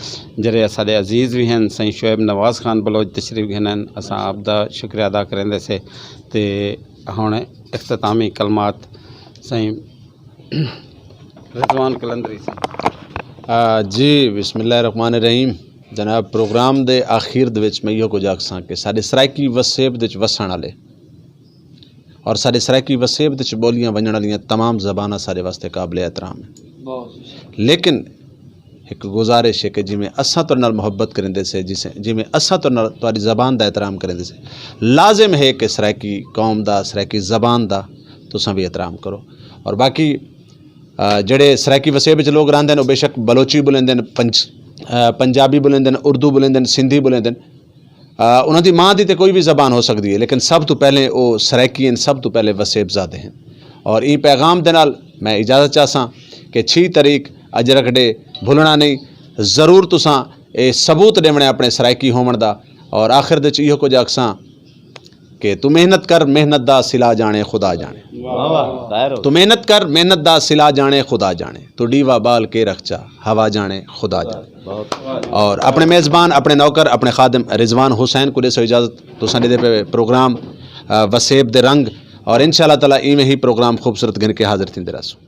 जरे साढ़े अजीज़ भी हैं सही शुएब नवाज़ खान बलोच तशरीफ घेन असा आपका शुक्रिया अदा करें से ते हुण इख्तितामी कलमात सही रिजवान कलंदरी से जी बिस्मिल्लाहिर्रहमानिर्रहीम जनाब प्रोग्राम दे आखिर दे विच मैं इहो कुछ आखसां कि साडे सराइकी वसेब दे विच वसण वाले और साडे सराइकी वसेब दे विच बोलियां वञण वालियां तमाम ज़बानां साडे वास्ते काबिल एहतराम है लेकिन एक गुजारिश है कि जिमें असां तुहाडे नाल मुहब्बत करेंदे से जिमें असां तुहाडे नाल तुहाडी ज़बान दा एहतराम करेंदे से लाजिम है कि सराइकी कौम दा सराइकी ज़बान दा तुसां भी एहतराम करो और बाकी जड़े सराइकी वसेब च लोग रहिंदे न बेशक बलोची बोलेंदे न पंजाबी बोलेंदे न उर्दू बोलेंदे न सिंधी बोलेंदे न उन्हां दी मां दी ते कोई भी ज़बान हो सकती है लेकिन सब तो पहले वो सराइकी हैं सब तो पहले वसेबजादे हैं और ई पैगाम दे नाल मैं इजाज़त चाहसां कि 6 तारीख अजरक डे भुलना नहीं ज़रूर तुसां ये सबूत देवणे अपने सराइकी होवण दा और आखिर दे इहो कुछ आखसां कि तू मेहनत कर मेहनत दा सिला जाने खुदा जाने तू मेहनत कर मेहनत दा सिला जाने खुदा जाने तू डीवा बाल के रखचा हवा जाने खुदा जाने और अपने मेज़बान अपने नौकर अपने खादिम रिजवान हुसैन को देसो इजाज़त तुसां दे पे प्रोग्राम वसेब दे रंग और इंशाअल्लाह ताला इवें ही प्रोग्राम खूबसूरत गिन के हाजिर थींदे रहसो।